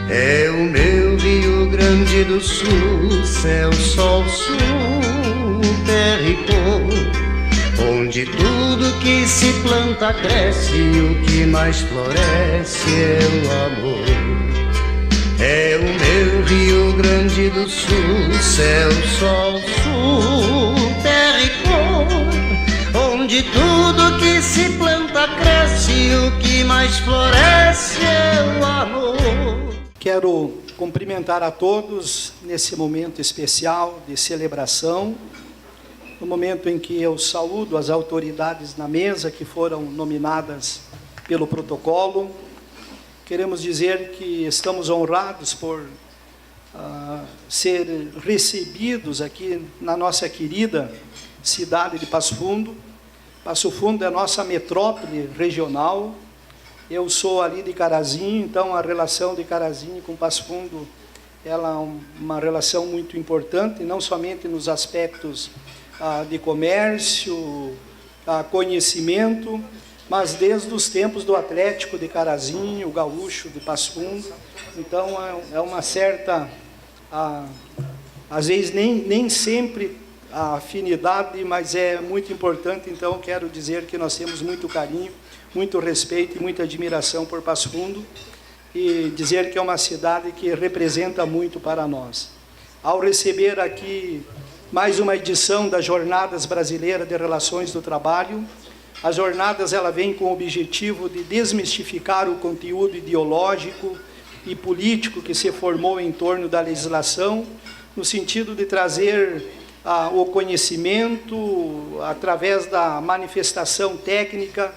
É o meu Rio Grande do Sul, céu, sol, sul, terra e cor, onde tudo que se planta cresce e o que mais floresce é o amor. É o meu Rio Grande do Sul, céu, sol, sul, terra e cor, onde tudo que se planta cresce e o que mais floresce é o amor. Quero cumprimentar a todos nesse momento especial de celebração, no momento em que eu saúdo as autoridades na mesa que foram nominadas pelo protocolo. Queremos dizer que estamos honrados por ser recebidos aqui na nossa querida cidade de Passo Fundo. Passo Fundo é a nossa metrópole regional. Eu sou ali de Carazinho, então a relação de Carazinho com Passo Fundo ela é uma relação muito importante, não somente nos aspectos de comércio, conhecimento, mas desde os tempos do Atlético de Carazinho, o Gaúcho de Passo Fundo. Então é uma certa, às vezes nem sempre a afinidade, mas é muito importante. Então quero dizer que nós temos muito carinho, muito respeito e muita admiração por Passo Fundo, e dizer que é uma cidade que representa muito para nós. Ao receber aqui mais uma edição das Jornadas Brasileiras de Relações do Trabalho, as jornadas ela vem com o objetivo de desmistificar o conteúdo ideológico e político que se formou em torno da legislação, no sentido de trazer o conhecimento através da manifestação técnica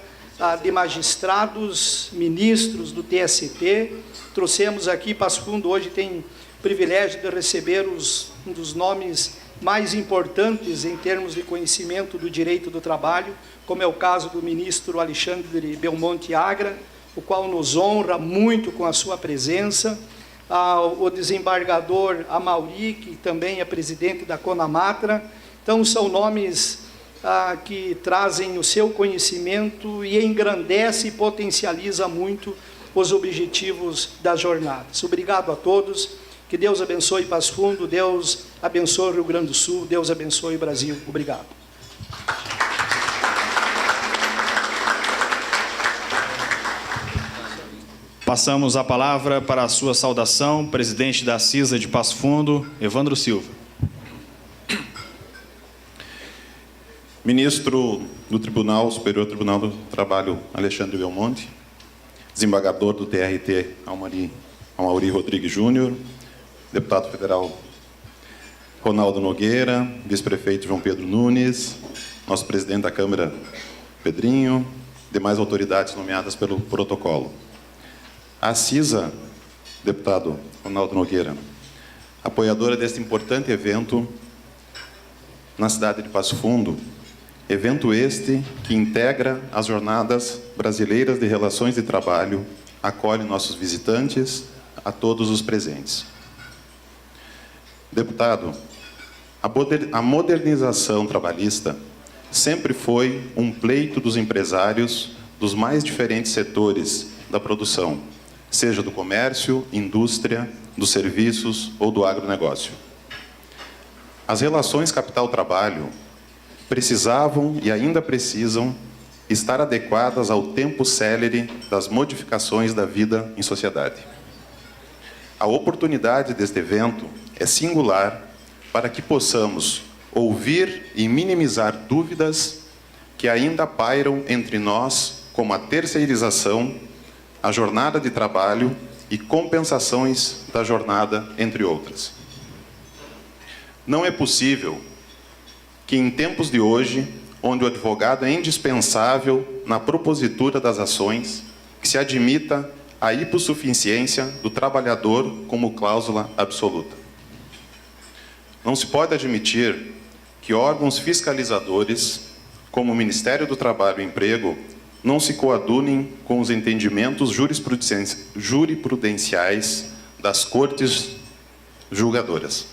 de magistrados, ministros do TST. Trouxemos aqui, Passo Fundo hoje tem o privilégio de receber um dos nomes mais importantes em termos de conhecimento do direito do trabalho, como é o caso do ministro Alexandre Belmonte Agra, o qual nos honra muito com a sua presença, o desembargador Amauri, que também é presidente da Conamatra. Então são nomes que trazem o seu conhecimento e engrandece e potencializa muito os objetivos das jornadas. Obrigado a todos, que Deus abençoe Passo Fundo, Deus abençoe o Rio Grande do Sul, Deus abençoe o Brasil. Obrigado. Passamos a palavra para a sua saudação, presidente da CISA de Passo Fundo, Evandro Silva. Ministro do Tribunal Superior Tribunal do Trabalho, Alexandre Belmonte, desembargador do TRT, Amauri Rodrigues Júnior, deputado federal Ronaldo Nogueira, vice-prefeito João Pedro Nunes, nosso presidente da Câmara, Pedrinho, demais autoridades nomeadas pelo protocolo. A CISA, deputado Ronaldo Nogueira, apoiadora deste importante evento na cidade de Passo Fundo, evento este que integra as Jornadas Brasileiras de Relações de Trabalho, acolhe nossos visitantes, a todos os presentes. Deputado, a modernização trabalhista sempre foi um pleito dos empresários dos mais diferentes setores da produção, seja do comércio, indústria, dos serviços ou do agronegócio. As relações capital-trabalho precisavam e ainda precisam estar adequadas ao tempo célere das modificações da vida em sociedade. A oportunidade deste evento é singular para que possamos ouvir e minimizar dúvidas que ainda pairam entre nós, como a terceirização, a jornada de trabalho e compensações da jornada, entre outras. Não é possível que, em tempos de hoje, onde o advogado é indispensável na propositura das ações, que se admita a hipossuficiência do trabalhador como cláusula absoluta. Não se pode admitir que órgãos fiscalizadores, como o Ministério do Trabalho e Emprego, não se coadunem com os entendimentos jurisprudenciais das cortes julgadoras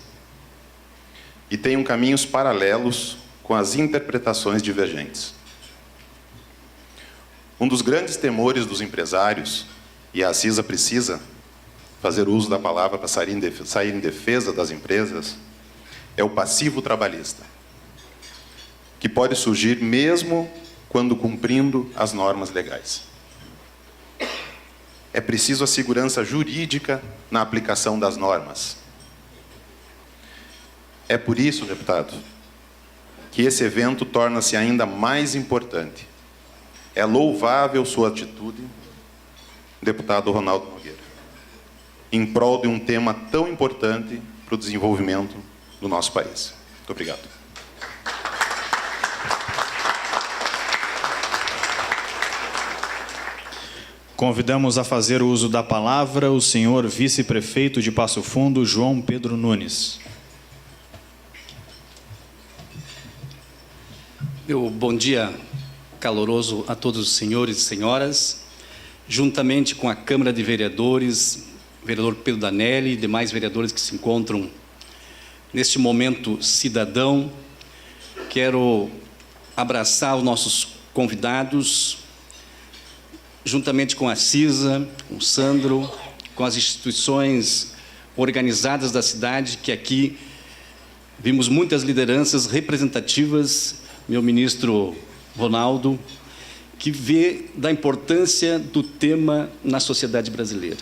e tenham caminhos paralelos com as interpretações divergentes. Um dos grandes temores dos empresários, e a CISA precisa, fazer uso da palavra para sair em defesa das empresas é o passivo trabalhista, que pode surgir mesmo quando cumprindo as normas legais. É preciso a segurança jurídica na aplicação das normas. É por isso, deputado, que esse evento torna-se ainda mais importante. É louvável sua atitude, deputado Ronaldo Nogueira, em prol de um tema tão importante para o desenvolvimento do nosso país. Muito obrigado. Convidamos a fazer uso da palavra o senhor vice-prefeito de Passo Fundo, João Pedro Nunes. Bom dia caloroso a todos os senhores e senhoras, juntamente com a Câmara de Vereadores, vereador Pedro Danelli e demais vereadores que se encontram neste momento cidadão. Quero abraçar os nossos convidados, juntamente com a CISA, com o Sandro, com as instituições organizadas da cidade, que aqui vimos muitas lideranças representativas, meu ministro Ronaldo, que vê da importância do tema na sociedade brasileira,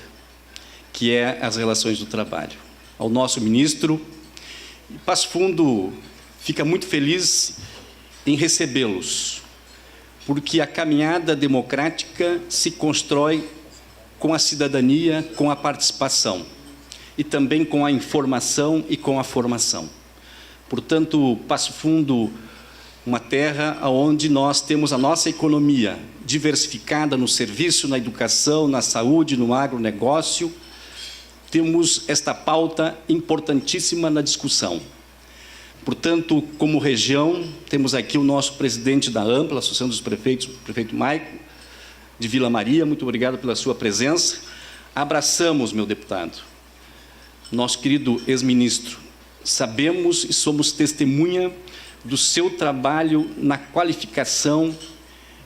que é as relações do trabalho. Ao nosso ministro, Passo Fundo fica muito feliz em recebê-los, porque a caminhada democrática se constrói com a cidadania, com a participação, e também com a informação e com a formação. Portanto, Passo Fundo, uma terra onde nós temos a nossa economia diversificada no serviço, na educação, na saúde, no agronegócio. Temos esta pauta importantíssima na discussão. Portanto, como região, temos aqui o nosso presidente da AMPLA, Associação dos Prefeitos, o prefeito Maico, de Vila Maria. Muito obrigado pela sua presença. Abraçamos, meu deputado, nosso querido ex-ministro. Sabemos e somos testemunha do seu trabalho na qualificação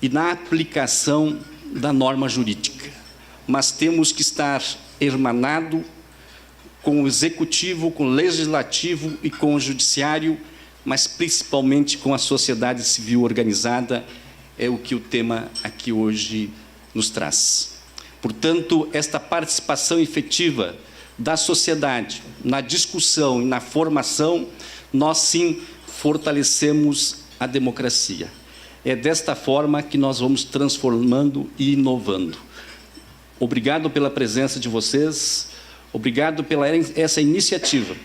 e na aplicação da norma jurídica. Mas temos que estar hermanado com o executivo, com o legislativo e com o judiciário, mas principalmente com a sociedade civil organizada, é o que o tema aqui hoje nos traz. Portanto, esta participação efetiva da sociedade na discussão e na formação, nós sim fortalecemos a democracia. É desta forma que nós vamos transformando e inovando. Obrigado pela presença de vocês, obrigado pela essa iniciativa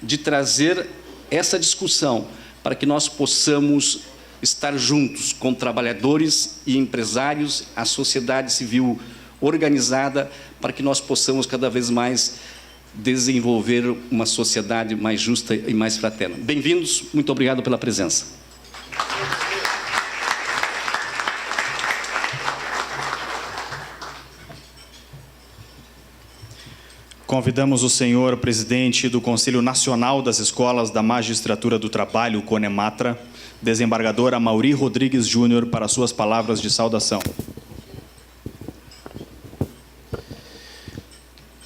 de trazer essa discussão para que nós possamos estar juntos com trabalhadores e empresários, a sociedade civil organizada, para que nós possamos cada vez mais desenvolver uma sociedade mais justa e mais fraterna. Bem-vindos, muito obrigado pela presença. Convidamos o senhor presidente do Conselho Nacional das Escolas da Magistratura do Trabalho, CONEMATRA, desembargador Amaury Rodrigues Júnior, para suas palavras de saudação.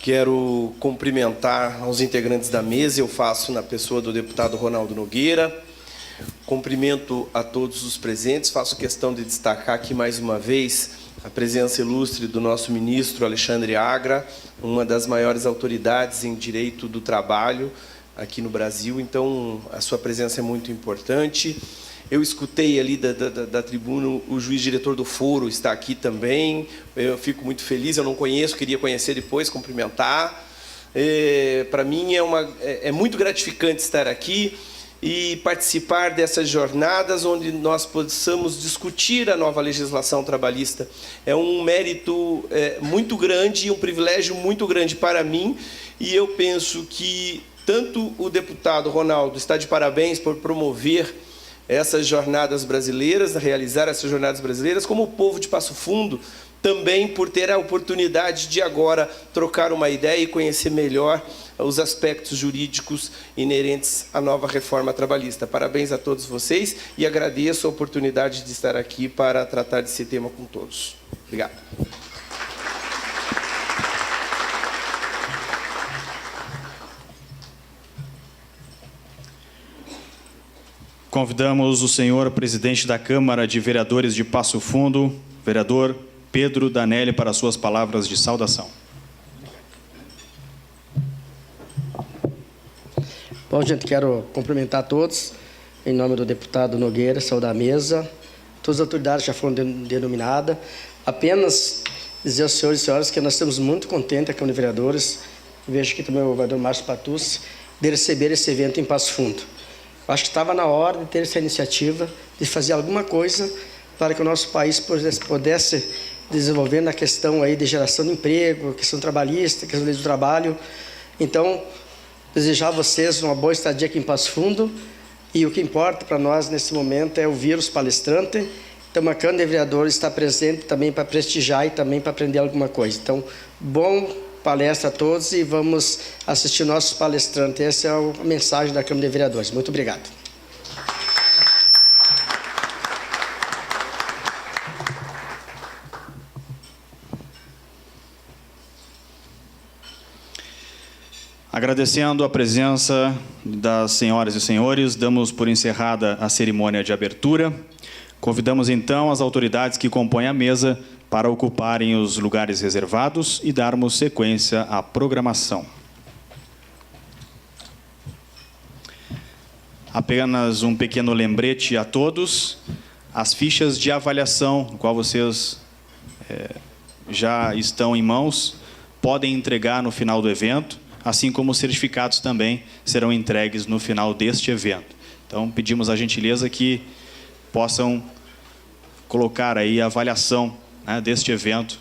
Quero cumprimentar aos integrantes da mesa, eu faço na pessoa do deputado Ronaldo Nogueira. Cumprimento a todos os presentes, faço questão de destacar aqui mais uma vez a presença ilustre do nosso ministro Alexandre Agra, uma das maiores autoridades em direito do trabalho aqui no Brasil, então a sua presença é muito importante. Eu escutei ali da tribuna, o juiz diretor do foro está aqui também, eu fico muito feliz, eu não conheço, queria conhecer depois, cumprimentar. Para mim é muito gratificante estar aqui e participar dessas jornadas onde nós possamos discutir a nova legislação trabalhista. É um mérito muito grande e um privilégio muito grande para mim, e eu penso que tanto o deputado Ronaldo está de parabéns por promover essas jornadas brasileiras, realizar essas jornadas brasileiras, como o povo de Passo Fundo também por ter a oportunidade de agora trocar uma ideia e conhecer melhor os aspectos jurídicos inerentes à nova reforma trabalhista. Parabéns a todos vocês e agradeço a oportunidade de estar aqui para tratar desse tema com todos. Obrigado. Convidamos o senhor presidente da Câmara de Vereadores de Passo Fundo, vereador Pedro Danelli, para suas palavras de saudação. Bom, gente, quero cumprimentar a todos, em nome do deputado Nogueira, saudar a mesa, todas as autoridades já foram denominadas. Apenas dizer aos senhores e senhoras que nós estamos muito contentes, a Câmara de Vereadores, vejo aqui também o vereador Márcio Patucci, de receber esse evento em Passo Fundo. Acho que estava na hora de ter essa iniciativa, de fazer alguma coisa para que o nosso país pudesse desenvolver na questão aí de geração de emprego, questão trabalhista, questão do trabalho. Então, desejar a vocês uma boa estadia aqui em Passo Fundo, e o que importa para nós nesse momento é ouvir os palestrantes. Então, a Câmara de Vereadores está presente também para prestigiar e também para aprender alguma coisa. Então, bom palestra a todos e vamos assistir nossos palestrantes. Essa é a mensagem da Câmara de Vereadores. Muito obrigado. Agradecendo a presença das senhoras e senhores, damos por encerrada a cerimônia de abertura. Convidamos então as autoridades que compõem a mesa para ocuparem os lugares reservados e darmos sequência à programação. Apenas um pequeno lembrete a todos: as fichas de avaliação, no qual vocês já estão em mãos, podem entregar no final do evento, assim como os certificados também serão entregues no final deste evento. Então, pedimos a gentileza que possam colocar aí a avaliação, né, deste evento,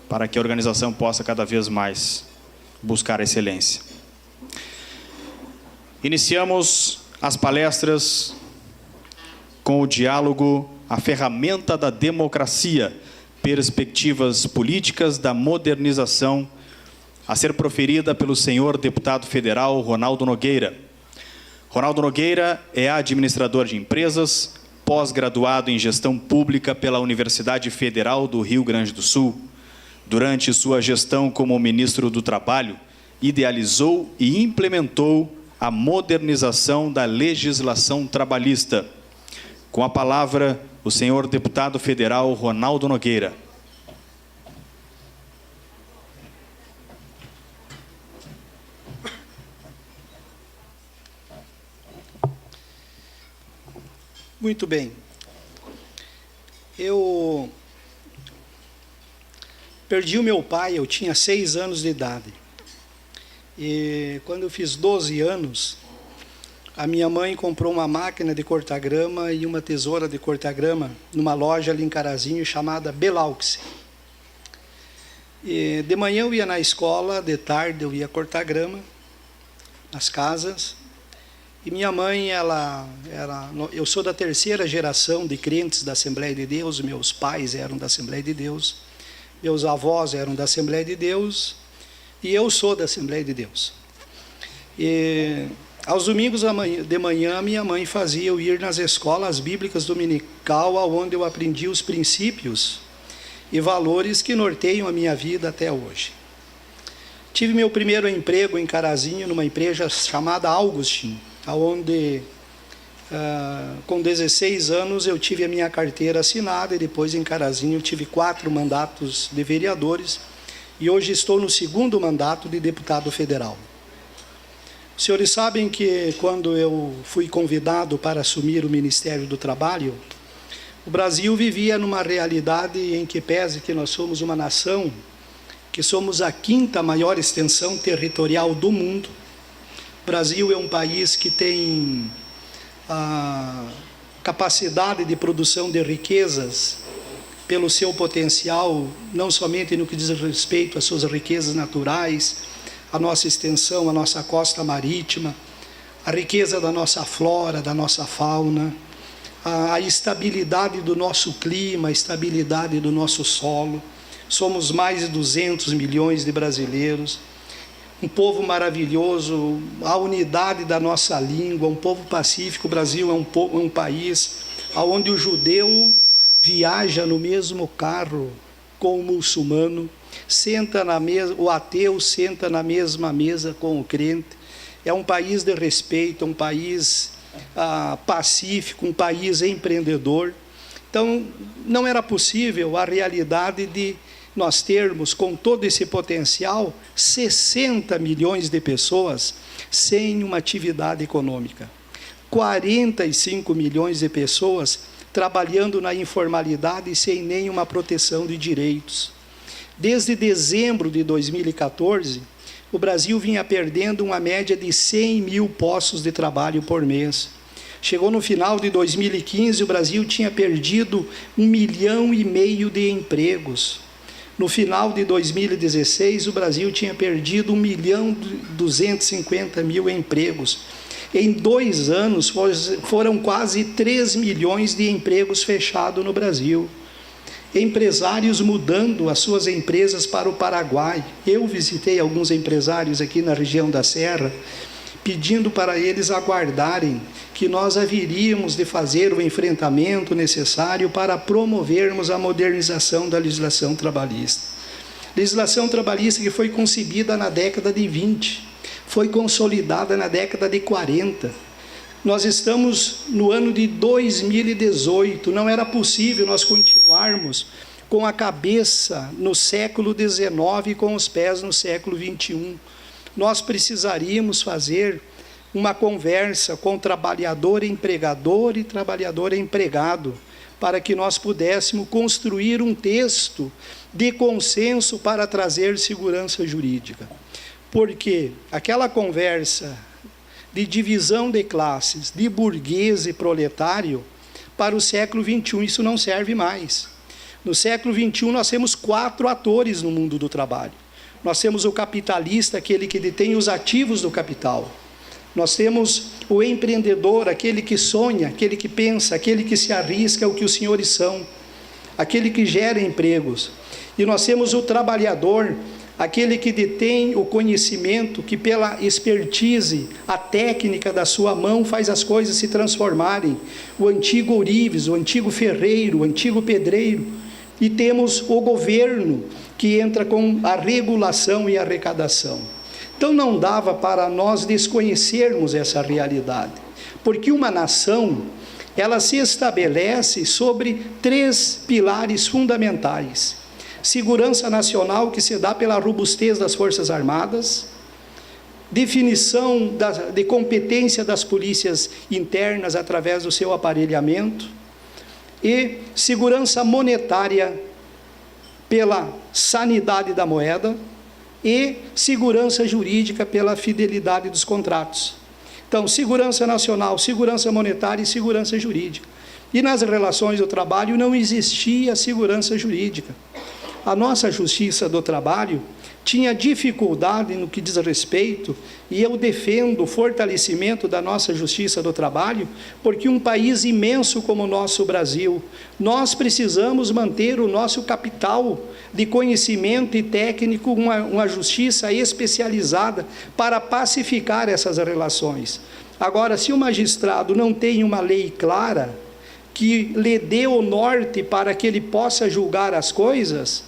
para que a organização possa cada vez mais buscar a excelência. Iniciamos as palestras com o diálogo A Ferramenta da Democracia, Perspectivas Políticas da Modernização, a ser proferida pelo senhor deputado federal Ronaldo Nogueira. Ronaldo Nogueira é administrador de empresas, pós-graduado em gestão pública pela Universidade Federal do Rio Grande do Sul. Durante sua gestão como ministro do Trabalho, idealizou e implementou a modernização da legislação trabalhista. Com a palavra, o senhor deputado federal Ronaldo Nogueira. Muito bem. Eu perdi o meu pai, eu tinha 6 anos de idade. E quando eu fiz 12 anos, a minha mãe comprou uma máquina de cortar grama e uma tesoura de cortar grama numa loja ali em Carazinho chamada Belaux. E de manhã eu ia na escola, de tarde eu ia cortar grama nas casas. E minha mãe, eu sou da 3ª geração de crentes da Assembleia de Deus, meus pais eram da Assembleia de Deus, meus avós eram da Assembleia de Deus, e eu sou da Assembleia de Deus. E aos domingos de manhã, minha mãe fazia eu ir nas escolas bíblicas dominical, onde eu aprendi os princípios e valores que norteiam a minha vida até hoje. Tive meu primeiro emprego em Carazinho, numa empresa chamada Augustin, onde, com 16 anos, eu tive a minha carteira assinada, e depois em Carazinho eu tive 4 mandatos de vereadores, e hoje estou no 2º mandato de deputado federal. Os senhores sabem que quando eu fui convidado para assumir o Ministério do Trabalho, o Brasil vivia numa realidade em que, pese que nós somos uma nação, que somos a 5ª maior extensão territorial do mundo. O Brasil é um país que tem a capacidade de produção de riquezas pelo seu potencial, não somente no que diz respeito às suas riquezas naturais, a nossa extensão, a nossa costa marítima, a riqueza da nossa flora, da nossa fauna, a estabilidade do nosso clima, a estabilidade do nosso solo. Somos mais de 200 milhões de brasileiros, um povo maravilhoso, a unidade da nossa língua, um povo pacífico. O Brasil é um país onde o judeu viaja no mesmo carro com o muçulmano, o ateu senta na mesma mesa com o crente. É um país de respeito, um país pacífico, um país empreendedor. Então, não era possível a realidade de nós termos, com todo esse potencial, 60 milhões de pessoas sem uma atividade econômica. 45 milhões de pessoas trabalhando na informalidade sem nenhuma proteção de direitos. Desde dezembro de 2014, o Brasil vinha perdendo uma média de 100 mil postos de trabalho por mês. Chegou no final de 2015, o Brasil tinha perdido 1,5 milhão de empregos. No final de 2016, o Brasil tinha perdido 1.250.000 empregos. Em 2 anos, foram quase 3 milhões de empregos fechados no Brasil. Empresários mudando as suas empresas para o Paraguai. Eu visitei alguns empresários aqui na região da Serra, pedindo para eles aguardarem que nós haveríamos de fazer o enfrentamento necessário para promovermos a modernização da legislação trabalhista. Legislação trabalhista que foi concebida na década de 20, foi consolidada na década de 40. Nós estamos no ano de 2018, não era possível nós continuarmos com a cabeça no século XIX e com os pés no século XXI. Nós precisaríamos fazer uma conversa com trabalhador empregador e trabalhador empregado, para que nós pudéssemos construir um texto de consenso para trazer segurança jurídica. Porque aquela conversa de divisão de classes, de burguês e proletário, para o século XXI isso não serve mais. No século XXI nós temos 4 atores no mundo do trabalho. Nós temos o capitalista, aquele que detém os ativos do capital. Nós temos o empreendedor, aquele que sonha, aquele que pensa, aquele que se arrisca, o que os senhores são, aquele que gera empregos. E nós temos o trabalhador, aquele que detém o conhecimento, que pela expertise, a técnica da sua mão faz as coisas se transformarem. O antigo ourives, o antigo ferreiro, o antigo pedreiro. E temos o governo, que entra com a regulação e a arrecadação. Então não dava para nós desconhecermos essa realidade, porque uma nação, ela se estabelece sobre 3 pilares fundamentais. Segurança nacional, que se dá pela robustez das Forças Armadas, definição de competência das polícias internas através do seu aparelhamento, e segurança monetária pela sanidade da moeda, e segurança jurídica pela fidelidade dos contratos. Então, segurança nacional, segurança monetária e segurança jurídica. E nas relações do trabalho não existia segurança jurídica. A nossa justiça do trabalho tinha dificuldade no que diz respeito, e eu defendo o fortalecimento da nossa justiça do trabalho, porque um país imenso como o nosso Brasil, nós precisamos manter o nosso capital de conhecimento e técnico, uma justiça especializada para pacificar essas relações. Agora, se o magistrado não tem uma lei clara, que lhe dê o norte para que ele possa julgar as coisas,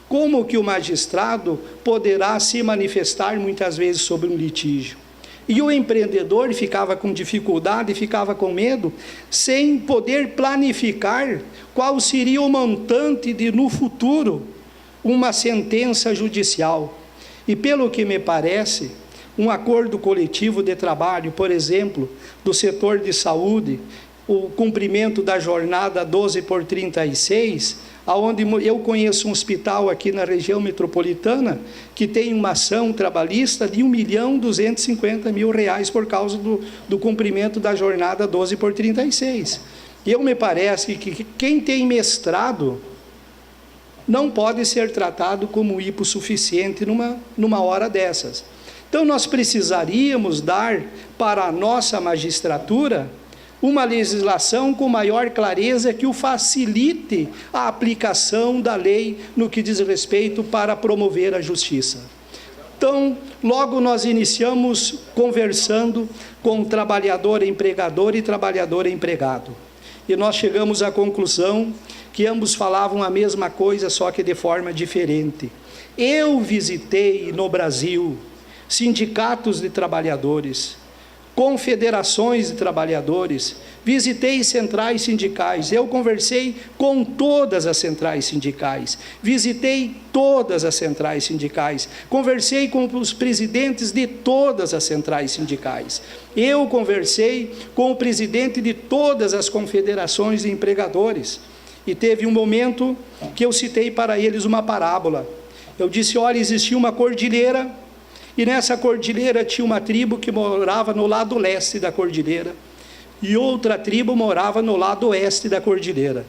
como que o magistrado poderá se manifestar muitas vezes sobre um litígio? E o empreendedor ficava com dificuldade, ficava com medo, sem poder planificar qual seria o montante de, no futuro, uma sentença judicial. E pelo que me parece, um acordo coletivo de trabalho, por exemplo, do setor de saúde, o cumprimento da jornada 12/36, aonde eu conheço um hospital aqui na região metropolitana que tem uma ação trabalhista de R$1.250.000 por causa do cumprimento da jornada 12/36. Eu me parece que quem tem mestrado não pode ser tratado como hipossuficiente numa hora dessas. Então nós precisaríamos dar para a nossa magistratura uma legislação com maior clareza que o facilite a aplicação da lei no que diz respeito para promover a justiça. Então, logo nós iniciamos conversando com trabalhador empregador e trabalhador empregado. E nós chegamos à conclusão que ambos falavam a mesma coisa, só que de forma diferente. Eu visitei no Brasil sindicatos de trabalhadores, confederações de trabalhadores, visitei centrais sindicais, eu conversei com todas as centrais sindicais, visitei todas as centrais sindicais, conversei com os presidentes de todas as centrais sindicais, eu conversei com o presidente de todas as confederações de empregadores, e teve um momento que eu citei para eles uma parábola. Eu disse, olha, existia uma cordilheira, e nessa cordilheira tinha uma tribo que morava no lado leste da cordilheira, e outra tribo morava no lado oeste da cordilheira.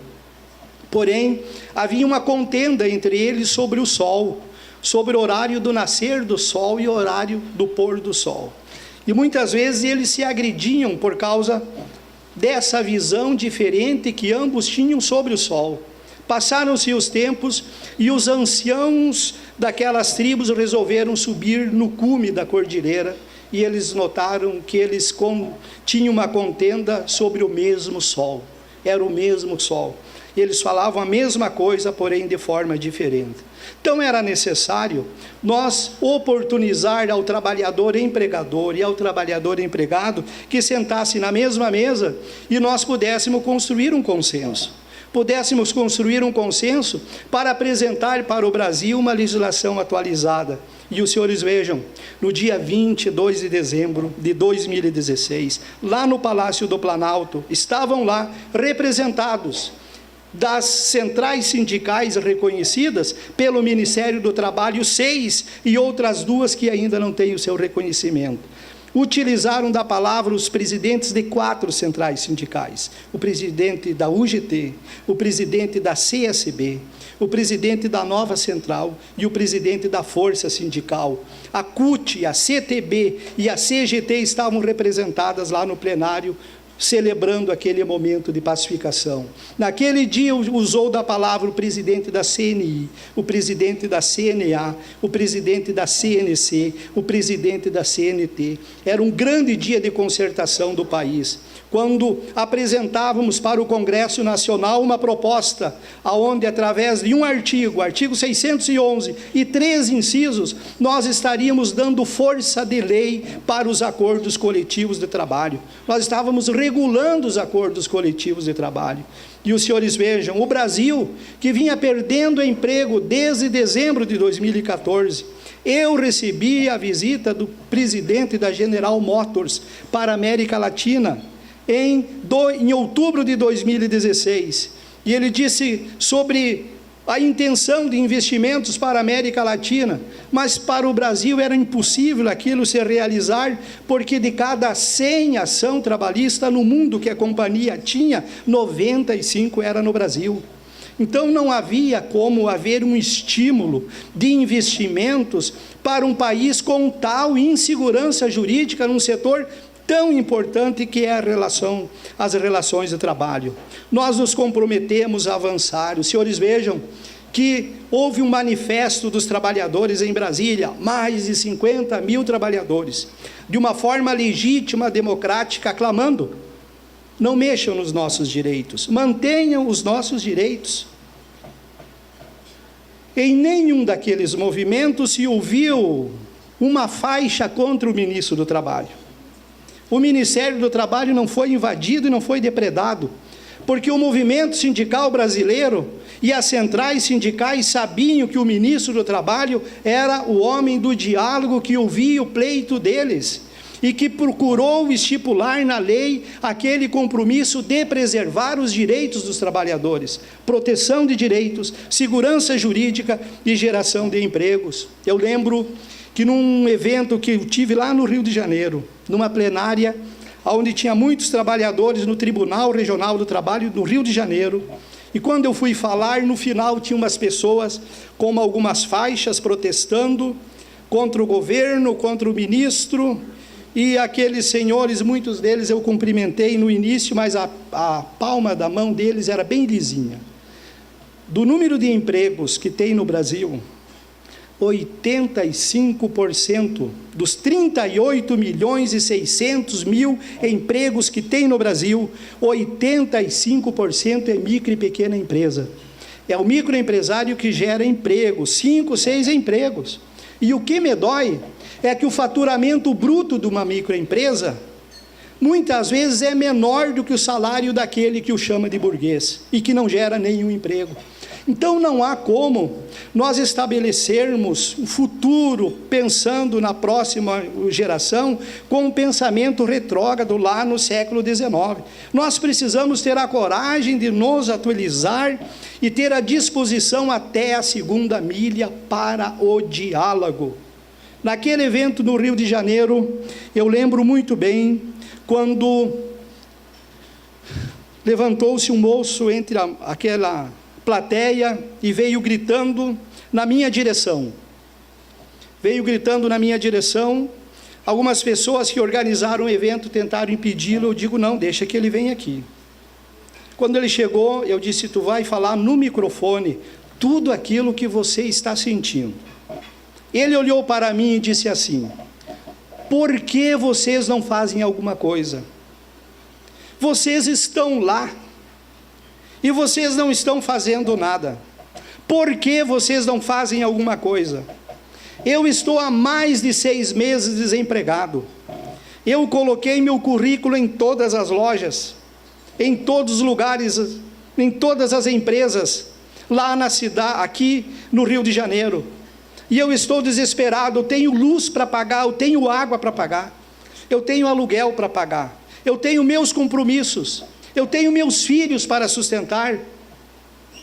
Porém, havia uma contenda entre eles sobre o sol, sobre o horário do nascer do sol e o horário do pôr do sol. E muitas vezes eles se agrediam por causa dessa visão diferente que ambos tinham sobre o sol. Passaram-se os tempos e os anciãos daquelas tribos resolveram subir no cume da cordilheira, e eles notaram que eles tinham uma contenda sobre o mesmo sol. Era o mesmo sol. Eles falavam a mesma coisa, porém de forma diferente. Então era necessário nós oportunizar ao trabalhador empregador e ao trabalhador empregado que sentasse na mesma mesa e nós pudéssemos construir um consenso. Pudéssemos construir um consenso para apresentar para o Brasil uma legislação atualizada. E os senhores vejam, no dia 22 de dezembro de 2016, lá no Palácio do Planalto, estavam lá representados das centrais sindicais reconhecidas pelo Ministério do Trabalho, 6 e outras 2 que ainda não têm o seu reconhecimento. Utilizaram da palavra os presidentes de 4 centrais sindicais, o presidente da UGT, o presidente da CSB, o presidente da Nova Central e o presidente da Força Sindical. A CUT, a CTB e a CGT estavam representadas lá no plenário, celebrando aquele momento de pacificação. Naquele dia usou da palavra o presidente da CNI, o presidente da CNA, o presidente da CNC, o presidente da CNT. Era um grande dia de concertação do país, quando apresentávamos para o Congresso Nacional uma proposta, aonde através de um artigo, artigo 611 e 3 incisos, nós estaríamos dando força de lei para os acordos coletivos de trabalho. Nós estávamos regulando os acordos coletivos de trabalho. E os senhores vejam, o Brasil, que vinha perdendo emprego desde dezembro de 2014, eu recebi a visita do presidente da General Motors para a América Latina, em outubro de 2016, e ele disse sobre a intenção de investimentos para a América Latina, mas para o Brasil era impossível aquilo se realizar, porque de cada 100 ação trabalhista no mundo que a companhia tinha, 95 era no Brasil. Então não havia como haver um estímulo de investimentos para um país com tal insegurança jurídica num setor tão importante que é as relações de trabalho. Nós nos comprometemos a avançar. Os senhores vejam que houve um manifesto dos trabalhadores em Brasília, mais de 50 mil trabalhadores, de uma forma legítima, democrática, clamando: não mexam nos nossos direitos, mantenham os nossos direitos. Em nenhum daqueles movimentos se ouviu uma faixa contra o ministro do Trabalho. O Ministério do Trabalho não foi invadido e não foi depredado, porque o movimento sindical brasileiro e as centrais sindicais sabiam que o ministro do Trabalho era o homem do diálogo que ouvia o pleito deles e que procurou estipular na lei aquele compromisso de preservar os direitos dos trabalhadores, proteção de direitos, segurança jurídica e geração de empregos. Eu lembro que num evento que eu tive lá no Rio de Janeiro, numa plenária, onde tinha muitos trabalhadores no Tribunal Regional do Trabalho do Rio de Janeiro, e quando eu fui falar, no final tinha umas pessoas com algumas faixas protestando contra o governo, contra o ministro, e aqueles senhores, muitos deles eu cumprimentei no início, mas a palma da mão deles era bem lisinha. Do número de empregos que tem no Brasil, 85% dos 38 milhões e 600 mil empregos que tem no Brasil, 85% é micro e pequena empresa. É o microempresário que gera emprego, 5, 6 empregos. E o que me dói é que o faturamento bruto de uma microempresa muitas vezes é menor do que o salário daquele que o chama de burguês e que não gera nenhum emprego. Então não há como nós estabelecermos um futuro pensando na próxima geração com um pensamento retrógrado lá no século XIX. Nós precisamos ter a coragem de nos atualizar e ter a disposição até a segunda milha para o diálogo. Naquele evento no Rio de Janeiro, eu lembro muito bem quando levantou-se um moço entre aquela plateia e veio gritando na minha direção. Algumas pessoas que organizaram o evento tentaram impedi-lo. Eu digo, não, deixa que ele venha aqui. Quando ele chegou, eu disse, tu vai falar no microfone tudo aquilo que você está sentindo. Ele olhou para mim e disse assim, por que vocês não fazem alguma coisa? Vocês estão lá e vocês não estão fazendo nada. Por que vocês não fazem alguma coisa? Eu estou há mais de 6 meses desempregado. Eu coloquei meu currículo em todas as lojas, em todos os lugares, em todas as empresas, lá na cidade, aqui no Rio de Janeiro. E eu estou desesperado, eu tenho luz para pagar, eu tenho água para pagar, eu tenho aluguel para pagar, eu tenho meus compromissos, eu tenho meus filhos para sustentar,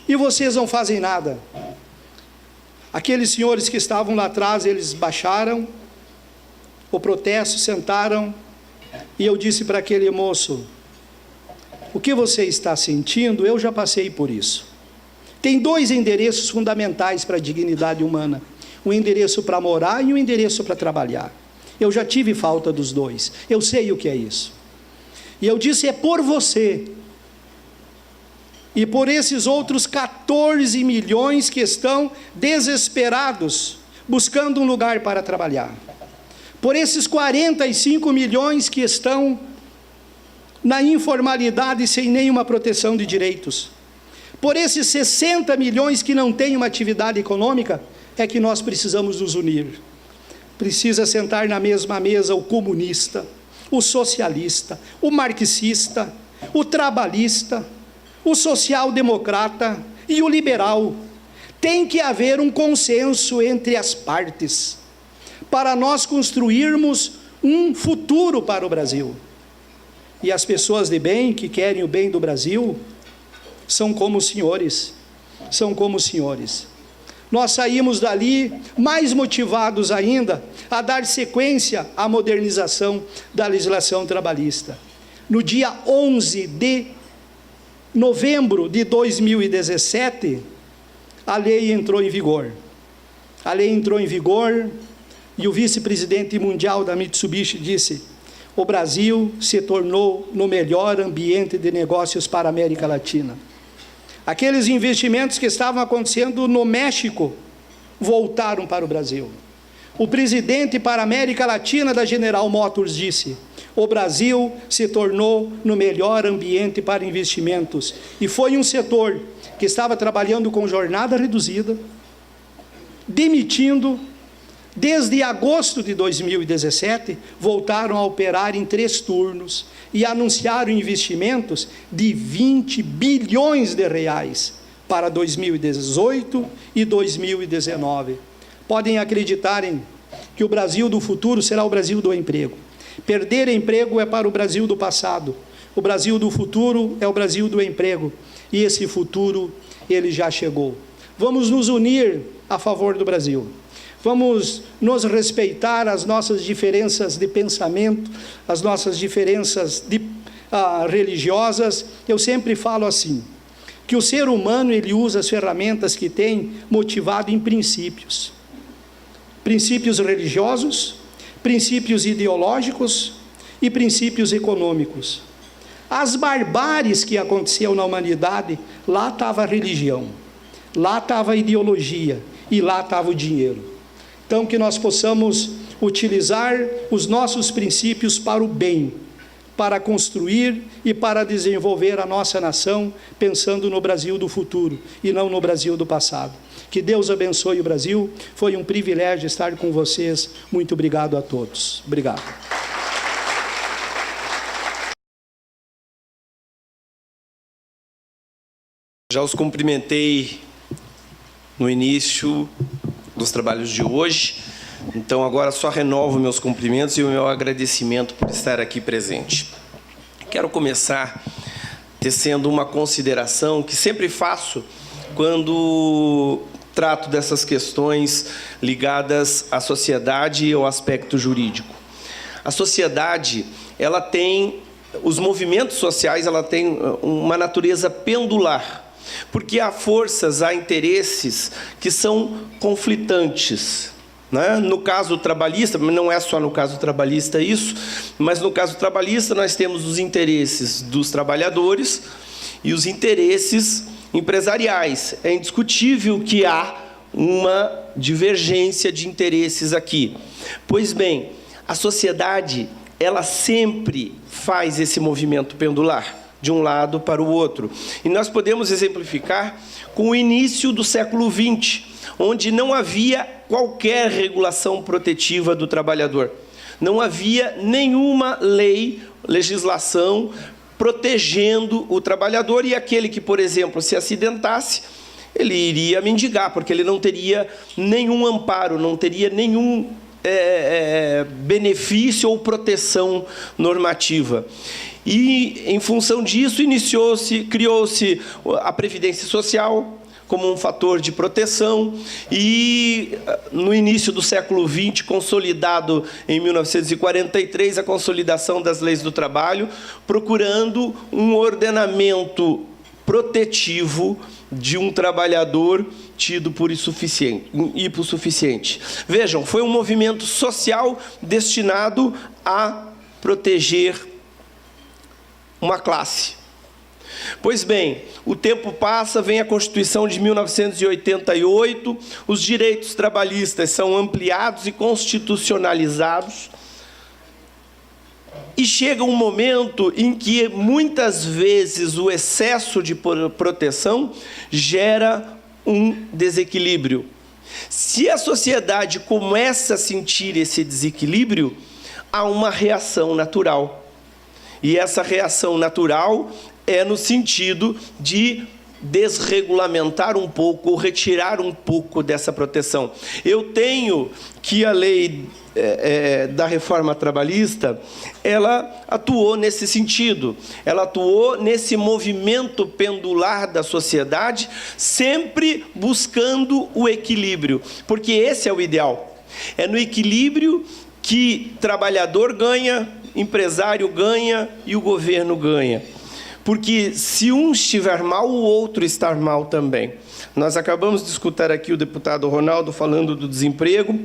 e vocês não fazem nada. Aqueles senhores que estavam lá atrás, eles baixaram o protesto, sentaram, e eu disse para aquele moço, o que você está sentindo, eu já passei por isso. Tem 2 endereços fundamentais para a dignidade humana, um endereço para morar e um endereço para trabalhar. Eu já tive falta dos 2, eu sei o que é isso. E eu disse, é por você, e por esses outros 14 milhões que estão desesperados, buscando um lugar para trabalhar, por esses 45 milhões que estão na informalidade sem nenhuma proteção de direitos, por esses 60 milhões que não têm uma atividade econômica, é que nós precisamos nos unir. Precisa sentar na mesma mesa o comunista, o socialista, o marxista, o trabalhista, o social-democrata e o liberal. Tem que haver um consenso entre as partes, para nós construirmos um futuro para o Brasil. E as pessoas de bem, que querem o bem do Brasil, são como os senhores, Nós saímos dali mais motivados ainda a dar sequência à modernização da legislação trabalhista. No dia 11 de novembro de 2017, a lei entrou em vigor. E o vice-presidente mundial da Mitsubishi disse, o Brasil se tornou no melhor ambiente de negócios para a América Latina. Aqueles investimentos que estavam acontecendo no México voltaram para o Brasil. O presidente para a América Latina da General Motors disse, o Brasil se tornou no melhor ambiente para investimentos. E foi um setor que estava trabalhando com jornada reduzida, demitindo. Desde agosto de 2017, voltaram a operar em 3 turnos e anunciaram investimentos de 20 bilhões de reais para 2018 e 2019. Podem acreditarem que o Brasil do futuro será o Brasil do emprego. Perder emprego é para o Brasil do passado. O Brasil do futuro é o Brasil do emprego. E esse futuro, ele já chegou. Vamos nos unir a favor do Brasil. Vamos nos respeitar as nossas diferenças de pensamento, as nossas diferenças religiosas. Eu sempre falo assim, que o ser humano ele usa as ferramentas que tem motivado em princípios. Princípios religiosos, princípios ideológicos e princípios econômicos. As barbáries que aconteciam na humanidade, lá estava a religião, lá estava a ideologia e lá estava o dinheiro. Então, que nós possamos utilizar os nossos princípios para o bem, para construir e para desenvolver a nossa nação, pensando no Brasil do futuro e não no Brasil do passado. Que Deus abençoe o Brasil. Foi um privilégio estar com vocês. Muito obrigado a todos. Obrigado. Já os cumprimentei no início dos trabalhos de hoje, então agora só renovo meus cumprimentos e o meu agradecimento por estar aqui presente. Quero começar tecendo uma consideração que sempre faço quando trato dessas questões ligadas à sociedade e ao aspecto jurídico. A sociedade, ela tem, os movimentos sociais, ela tem uma natureza pendular, porque há forças, há interesses que são conflitantes, né? No caso trabalhista, não é só no caso trabalhista isso, mas no caso trabalhista nós temos os interesses dos trabalhadores e os interesses empresariais. É indiscutível que há uma divergência de interesses aqui. Pois bem, a sociedade, ela sempre faz esse movimento pendular, de um lado para o outro. E nós podemos exemplificar com o início do século XX, onde não havia qualquer regulação protetiva do trabalhador. Não havia nenhuma lei, legislação protegendo o trabalhador, e aquele que, por exemplo, se acidentasse, ele iria mendigar, porque ele não teria nenhum amparo, não teria nenhum benefício ou proteção normativa. E, em função disso, criou-se a Previdência Social como um fator de proteção e, no início do século XX, consolidado em 1943, a consolidação das leis do trabalho, procurando um ordenamento protetivo de um trabalhador tido por hipossuficiente. Vejam, foi um movimento social destinado a proteger uma classe. Pois bem, o tempo passa, vem a Constituição de 1988, os direitos trabalhistas são ampliados e constitucionalizados, e chega um momento em que, muitas vezes, o excesso de proteção gera um desequilíbrio. Se a sociedade começa a sentir esse desequilíbrio, há uma reação natural. E essa reação natural é no sentido de desregulamentar um pouco, ou retirar um pouco dessa proteção. Eu tenho que a lei da reforma trabalhista, ela atuou nesse sentido, ela atuou nesse movimento pendular da sociedade, sempre buscando o equilíbrio, porque esse é o ideal. É no equilíbrio que trabalhador ganha, empresário ganha e o governo ganha. Porque se um estiver mal, o outro está mal também. Nós acabamos de escutar aqui o deputado Ronaldo falando do desemprego,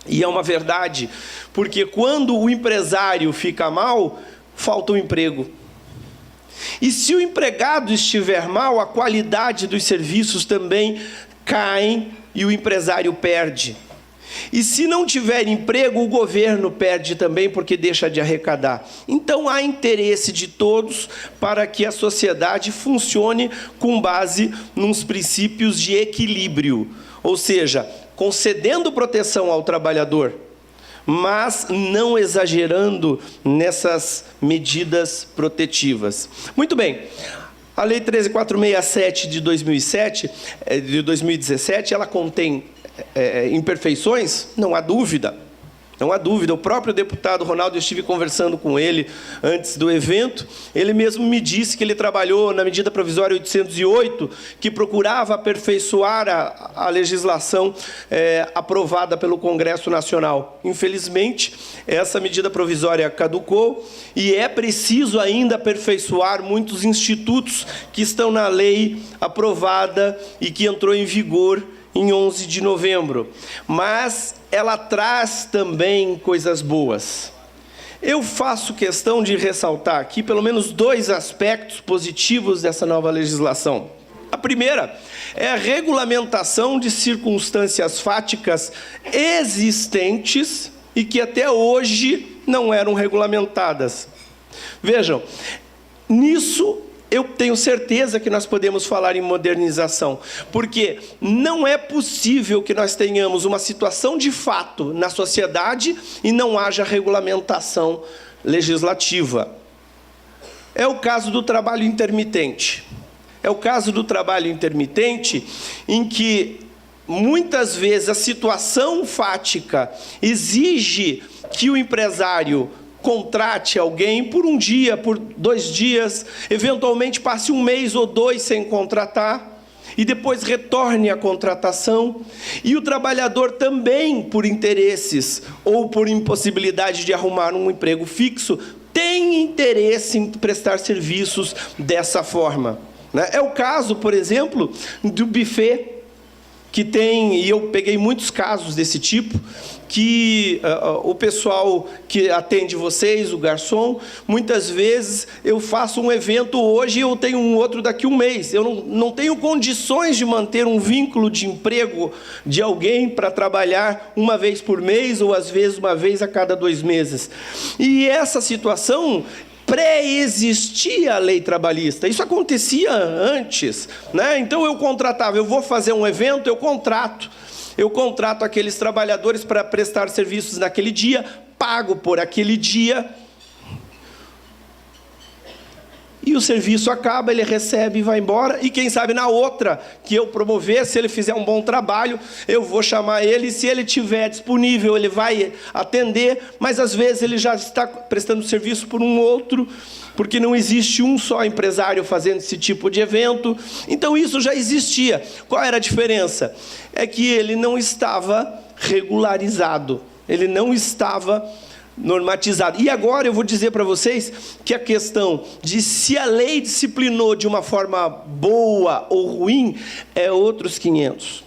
e é uma verdade, porque quando o empresário fica mal, falta um emprego. E se o empregado estiver mal, a qualidade dos serviços também cai e o empresário perde. E se não tiver emprego, o governo perde também, porque deixa de arrecadar. Então, há interesse de todos para que a sociedade funcione com base nos princípios de equilíbrio, ou seja, concedendo proteção ao trabalhador, mas não exagerando nessas medidas protetivas. Muito bem. A Lei 13.467 de 2017, ela contém imperfeições? Não há dúvida. Não há dúvida. O próprio deputado Ronaldo, eu estive conversando com ele antes do evento, ele mesmo me disse que ele trabalhou na medida provisória 808, que procurava aperfeiçoar a legislação aprovada pelo Congresso Nacional. Infelizmente, essa medida provisória caducou e é preciso ainda aperfeiçoar muitos institutos que estão na lei aprovada e que entrou em vigor em 11 de novembro, mas ela traz também coisas boas. Eu faço questão de ressaltar aqui pelo menos 2 aspectos positivos dessa nova legislação. A primeira é a regulamentação de circunstâncias fáticas existentes e que até hoje não eram regulamentadas. Vejam, nisso eu tenho certeza que nós podemos falar em modernização, porque não é possível que nós tenhamos uma situação de fato na sociedade e não haja regulamentação legislativa. É o caso do trabalho intermitente. é o caso do trabalho intermitente, em que muitas vezes a situação fática exige que o empresário contrate alguém por um dia, por 2 dias, eventualmente passe 1 mês ou 2 sem contratar, e depois retorne à contratação, e o trabalhador também, por interesses ou por impossibilidade de arrumar um emprego fixo, tem interesse em prestar serviços dessa forma, né? É o caso, por exemplo, do buffet, que tem, e eu peguei muitos casos desse tipo, que o pessoal que atende vocês, o garçom, muitas vezes eu faço um evento hoje e eu tenho um outro daqui a 1 mês. Eu não tenho condições de manter um vínculo de emprego de alguém para trabalhar 1 vez por mês ou, às vezes, 1 vez a cada 2 meses. E essa situação pré-existia a lei trabalhista. Isso acontecia antes, né? Então eu contratava, eu vou fazer um evento, eu contrato aqueles trabalhadores para prestar serviços naquele dia, pago por aquele dia, e o serviço acaba, ele recebe e vai embora, e quem sabe na outra que eu promover, se ele fizer um bom trabalho, eu vou chamar ele, se ele estiver disponível, ele vai atender, mas às vezes ele já está prestando serviço por um outro, porque não existe um só empresário fazendo esse tipo de evento. Então isso já existia. Qual era a diferença? É que ele não estava regularizado, ele não estava normatizado. E agora eu vou dizer para vocês que a questão de se a lei disciplinou de uma forma boa ou ruim é outros 500.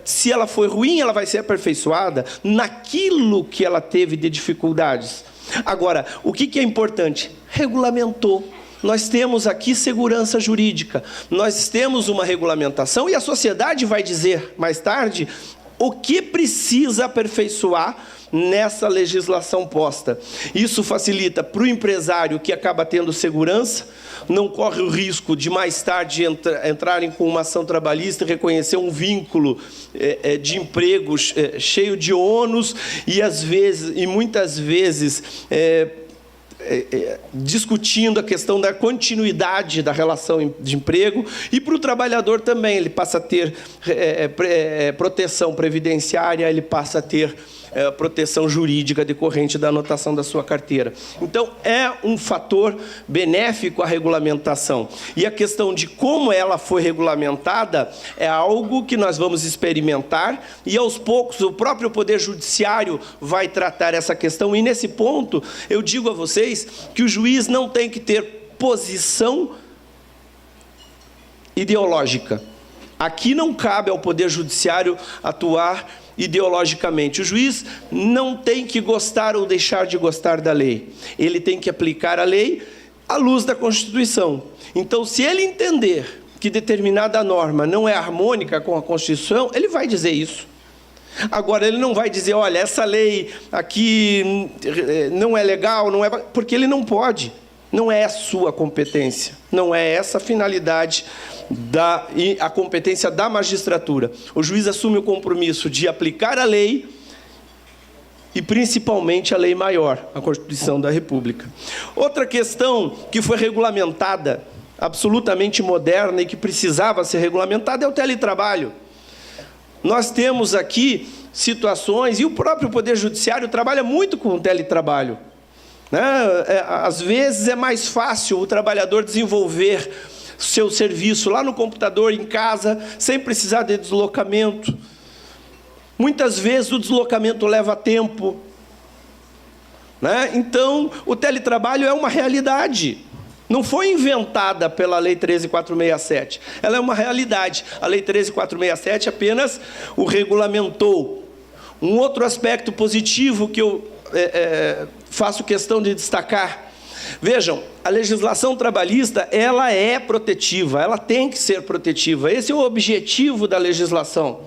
Se ela foi ruim, ela vai ser aperfeiçoada naquilo que ela teve de dificuldades. Agora, o que é importante? Regulamentou. Nós temos aqui segurança jurídica, nós temos uma regulamentação, e a sociedade vai dizer mais tarde o que precisa aperfeiçoar nessa legislação posta. Isso facilita para o empresário, que acaba tendo segurança, não corre o risco de mais tarde entrarem com uma ação trabalhista e reconhecer um vínculo de emprego cheio de ônus e muitas vezes discutindo a questão da continuidade da relação de emprego, e para o trabalhador também, ele passa a ter proteção previdenciária, ele passa a ter proteção jurídica decorrente da anotação da sua carteira. Então, é um fator benéfico a regulamentação. E a questão de como ela foi regulamentada é algo que nós vamos experimentar, e aos poucos o próprio Poder Judiciário vai tratar essa questão. E nesse ponto, eu digo a vocês que o juiz não tem que ter posição ideológica. Aqui não cabe ao Poder Judiciário atuar ideologicamente. O juiz não tem que gostar ou deixar de gostar da lei. Ele tem que aplicar a lei à luz da Constituição. Então, se ele entender que determinada norma não é harmônica com a Constituição, ele vai dizer isso. Agora, ele não vai dizer, olha, essa lei aqui não é legal, não é... porque ele não pode. Não é a sua competência. Não é essa a finalidade a competência da magistratura. O juiz assume o compromisso de aplicar a lei e, principalmente, a lei maior, a Constituição da República. Outra questão que foi regulamentada, absolutamente moderna e que precisava ser regulamentada, é o teletrabalho. Nós temos aqui situações, e o próprio Poder Judiciário trabalha muito com o teletrabalho, né? Às vezes é mais fácil o trabalhador desenvolver seu serviço lá no computador, em casa, sem precisar de deslocamento. Muitas vezes o deslocamento leva tempo, né? Então, o teletrabalho é uma realidade. Não foi inventada pela Lei 13.467. Ela é uma realidade. A Lei 13.467 apenas o regulamentou. Um outro aspecto positivo que eu faço questão de destacar. Vejam, a legislação trabalhista, ela é protetiva, ela tem que ser protetiva. Esse é o objetivo da legislação.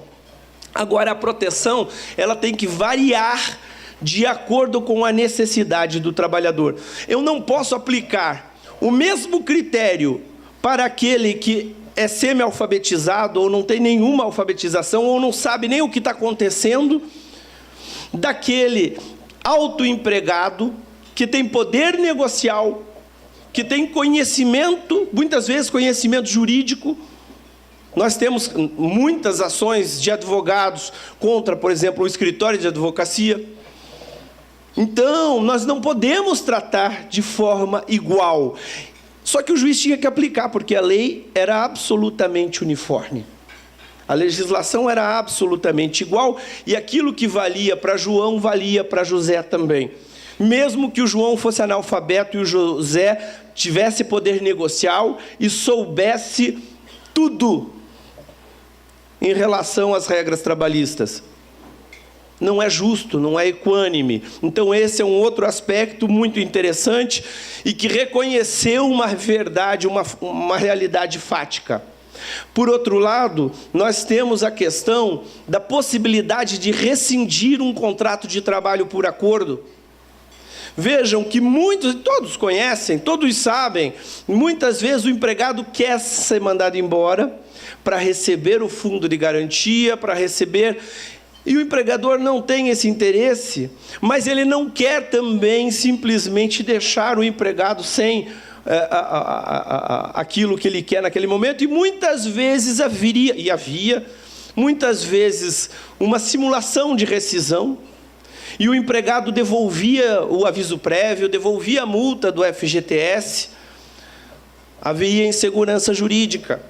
Agora, a proteção, ela tem que variar de acordo com a necessidade do trabalhador. Eu não posso aplicar o mesmo critério para aquele que é semi-alfabetizado, ou não tem nenhuma alfabetização, ou não sabe nem o que está acontecendo, daquele autoempregado que tem poder negocial que tem conhecimento, muitas vezes conhecimento jurídico. Nós temos muitas ações de advogados contra, por exemplo, o escritório de advocacia. Então, nós não podemos tratar de forma igual. Só que o juiz tinha que aplicar, porque a lei era absolutamente uniforme. A legislação era absolutamente igual, e aquilo que valia para João, valia para José também. Mesmo que o João fosse analfabeto e o José tivesse poder negocial e soubesse tudo em relação às regras trabalhistas. Não é justo, não é equânime. Então, esse é um outro aspecto muito interessante e que reconheceu uma verdade, uma realidade fática. Por outro lado, nós temos a questão da possibilidade de rescindir um contrato de trabalho por acordo. Vejam que todos conhecem, todos sabem, muitas vezes o empregado quer ser mandado embora para receber o fundo de garantia, para receber... E o empregador não tem esse interesse, mas ele não quer também simplesmente deixar o empregado sem aquilo que ele quer naquele momento. E muitas vezes havia muitas vezes uma simulação de rescisão, e o empregado devolvia o aviso prévio, devolvia a multa do FGTS, havia insegurança jurídica.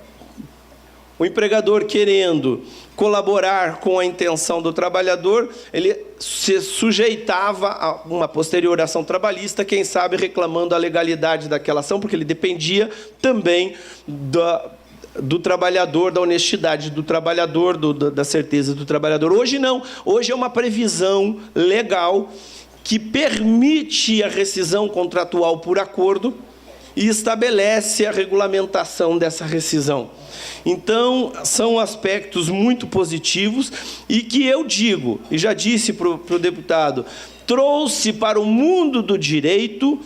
O empregador, querendo colaborar com a intenção do trabalhador, ele se sujeitava a uma posterior ação trabalhista, quem sabe reclamando a legalidade daquela ação, porque ele dependia também do trabalhador, da honestidade do trabalhador, da certeza do trabalhador. Hoje não, hoje é uma previsão legal que permite a rescisão contratual por acordo e estabelece a regulamentação dessa rescisão. Então, são aspectos muito positivos e que eu digo, e já disse para o deputado, trouxe para o mundo do direito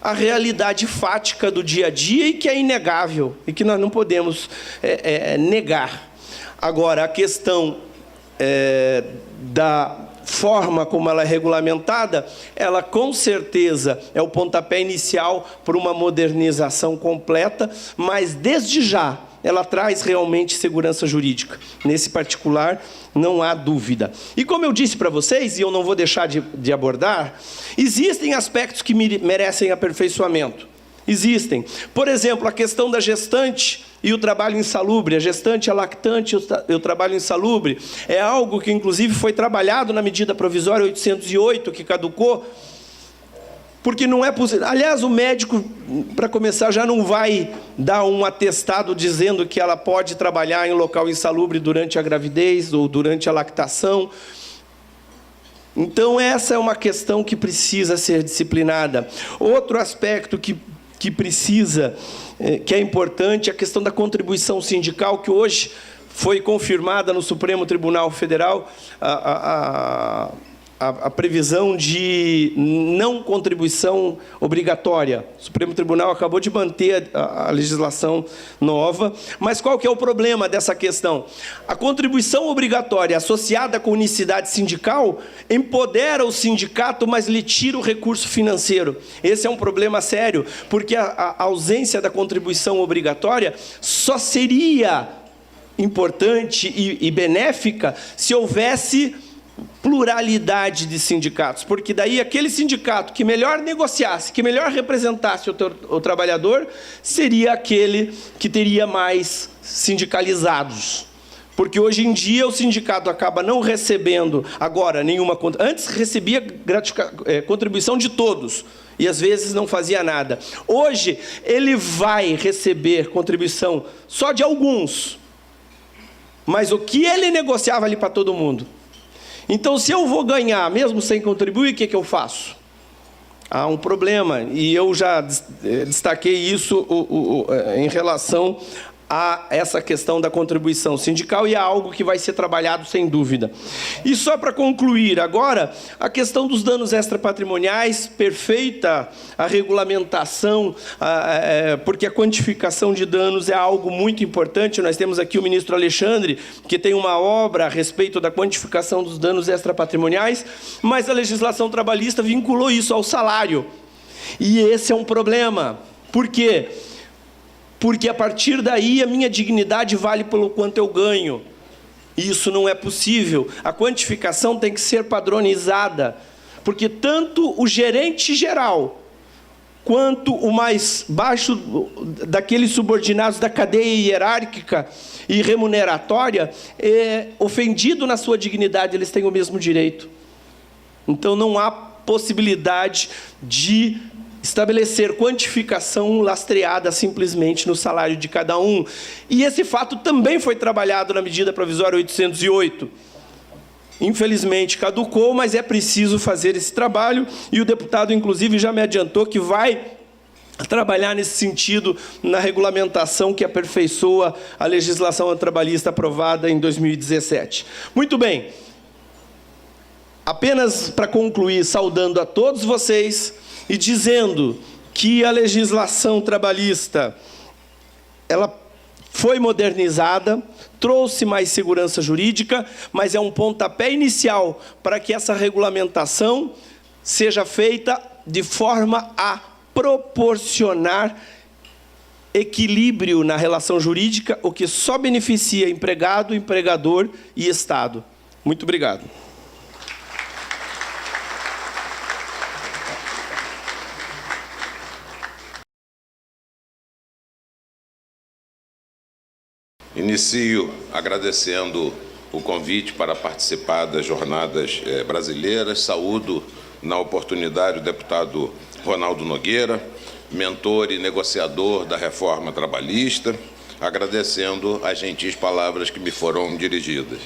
a realidade fática do dia a dia e que é inegável, e que nós não podemos negar. Agora, a questão da forma como ela é regulamentada, ela com certeza é o pontapé inicial para uma modernização completa, mas desde já ela traz realmente segurança jurídica. Nesse particular, não há dúvida. E como eu disse para vocês, e eu não vou deixar de abordar, existem aspectos que merecem aperfeiçoamento. Existem. Por exemplo, a questão da gestante e o trabalho insalubre. A gestante, a lactante e o trabalho insalubre é algo que, inclusive, foi trabalhado na medida provisória 808, que caducou, porque não é possível. Aliás, o médico, para começar, já não vai dar um atestado dizendo que ela pode trabalhar em local insalubre durante a gravidez ou durante a lactação. Então, essa é uma questão que precisa ser disciplinada. Outro aspecto que precisa, que é importante, é a questão da contribuição sindical, que hoje foi confirmada no Supremo Tribunal Federal, a previsão de não contribuição obrigatória. O Supremo Tribunal acabou de manter a legislação nova, mas qual que é o problema dessa questão? A contribuição obrigatória associada com unicidade sindical empodera o sindicato, mas lhe tira o recurso financeiro. Esse é um problema sério, porque a ausência da contribuição obrigatória só seria importante e benéfica se houvesse pluralidade de sindicatos, porque daí aquele sindicato que melhor negociasse, que melhor representasse o trabalhador, seria aquele que teria mais sindicalizados. Porque hoje em dia o sindicato acaba não recebendo agora nenhuma... Antes recebia contribuição de todos, e às vezes não fazia nada. Hoje ele vai receber contribuição só de alguns, mas o que ele negociava ali para todo mundo. Então, se eu vou ganhar, mesmo sem contribuir, o que eu faço? Há um problema, e eu já destaquei isso em relação a essa questão da contribuição sindical, e é algo que vai ser trabalhado sem dúvida. E só para concluir agora, a questão dos danos extrapatrimoniais, perfeita a regulamentação, porque a quantificação de danos é algo muito importante. Nós temos aqui o ministro Alexandre, que tem uma obra a respeito da quantificação dos danos extrapatrimoniais, mas a legislação trabalhista vinculou isso ao salário. E esse é um problema, Por quê? Porque a partir daí a minha dignidade vale pelo quanto eu ganho. Isso não é possível. A quantificação tem que ser padronizada, porque tanto o gerente geral quanto o mais baixo daqueles subordinados da cadeia hierárquica e remuneratória, ofendido na sua dignidade, eles têm o mesmo direito. Então, não há possibilidade de estabelecer quantificação lastreada simplesmente no salário de cada um. E esse fato também foi trabalhado na medida provisória 808. Infelizmente caducou, mas é preciso fazer esse trabalho, e o deputado, inclusive, já me adiantou que vai trabalhar nesse sentido na regulamentação que aperfeiçoa a legislação trabalhista aprovada em 2017. Muito bem. Apenas para concluir, saudando a todos vocês e dizendo que a legislação trabalhista ela foi modernizada, trouxe mais segurança jurídica, mas é um pontapé inicial para que essa regulamentação seja feita de forma a proporcionar equilíbrio na relação jurídica, o que só beneficia empregado, empregador e Estado. Muito obrigado. Inicio agradecendo o convite para participar das jornadas brasileiras. Saúdo, na oportunidade, o deputado Ronaldo Nogueira, mentor e negociador da reforma trabalhista, agradecendo as gentis palavras que me foram dirigidas.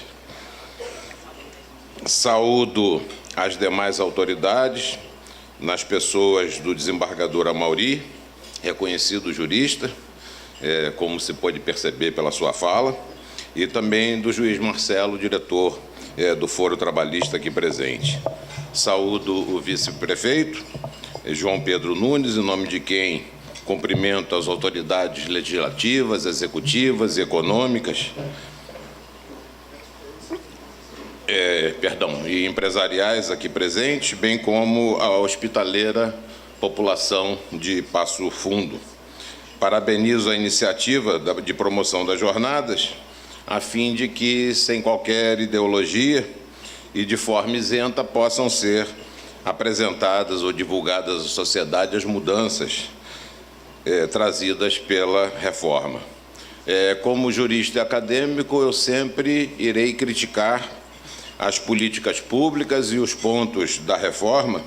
Saúdo as demais autoridades, nas pessoas do desembargador Amaury, reconhecido jurista, como se pode perceber pela sua fala, e também do juiz Marcelo, diretor do Foro Trabalhista aqui presente. Saúdo o vice-prefeito, João Pedro Nunes, em nome de quem cumprimento as autoridades legislativas, executivas e econômicas, e empresariais aqui presentes, bem como a hospitaleira população de Passo Fundo. Parabenizo a iniciativa de promoção das jornadas, a fim de que, sem qualquer ideologia e de forma isenta, possam ser apresentadas ou divulgadas à sociedade as mudanças trazidas pela reforma. Como jurista e acadêmico, eu sempre irei criticar as políticas públicas e os pontos da reforma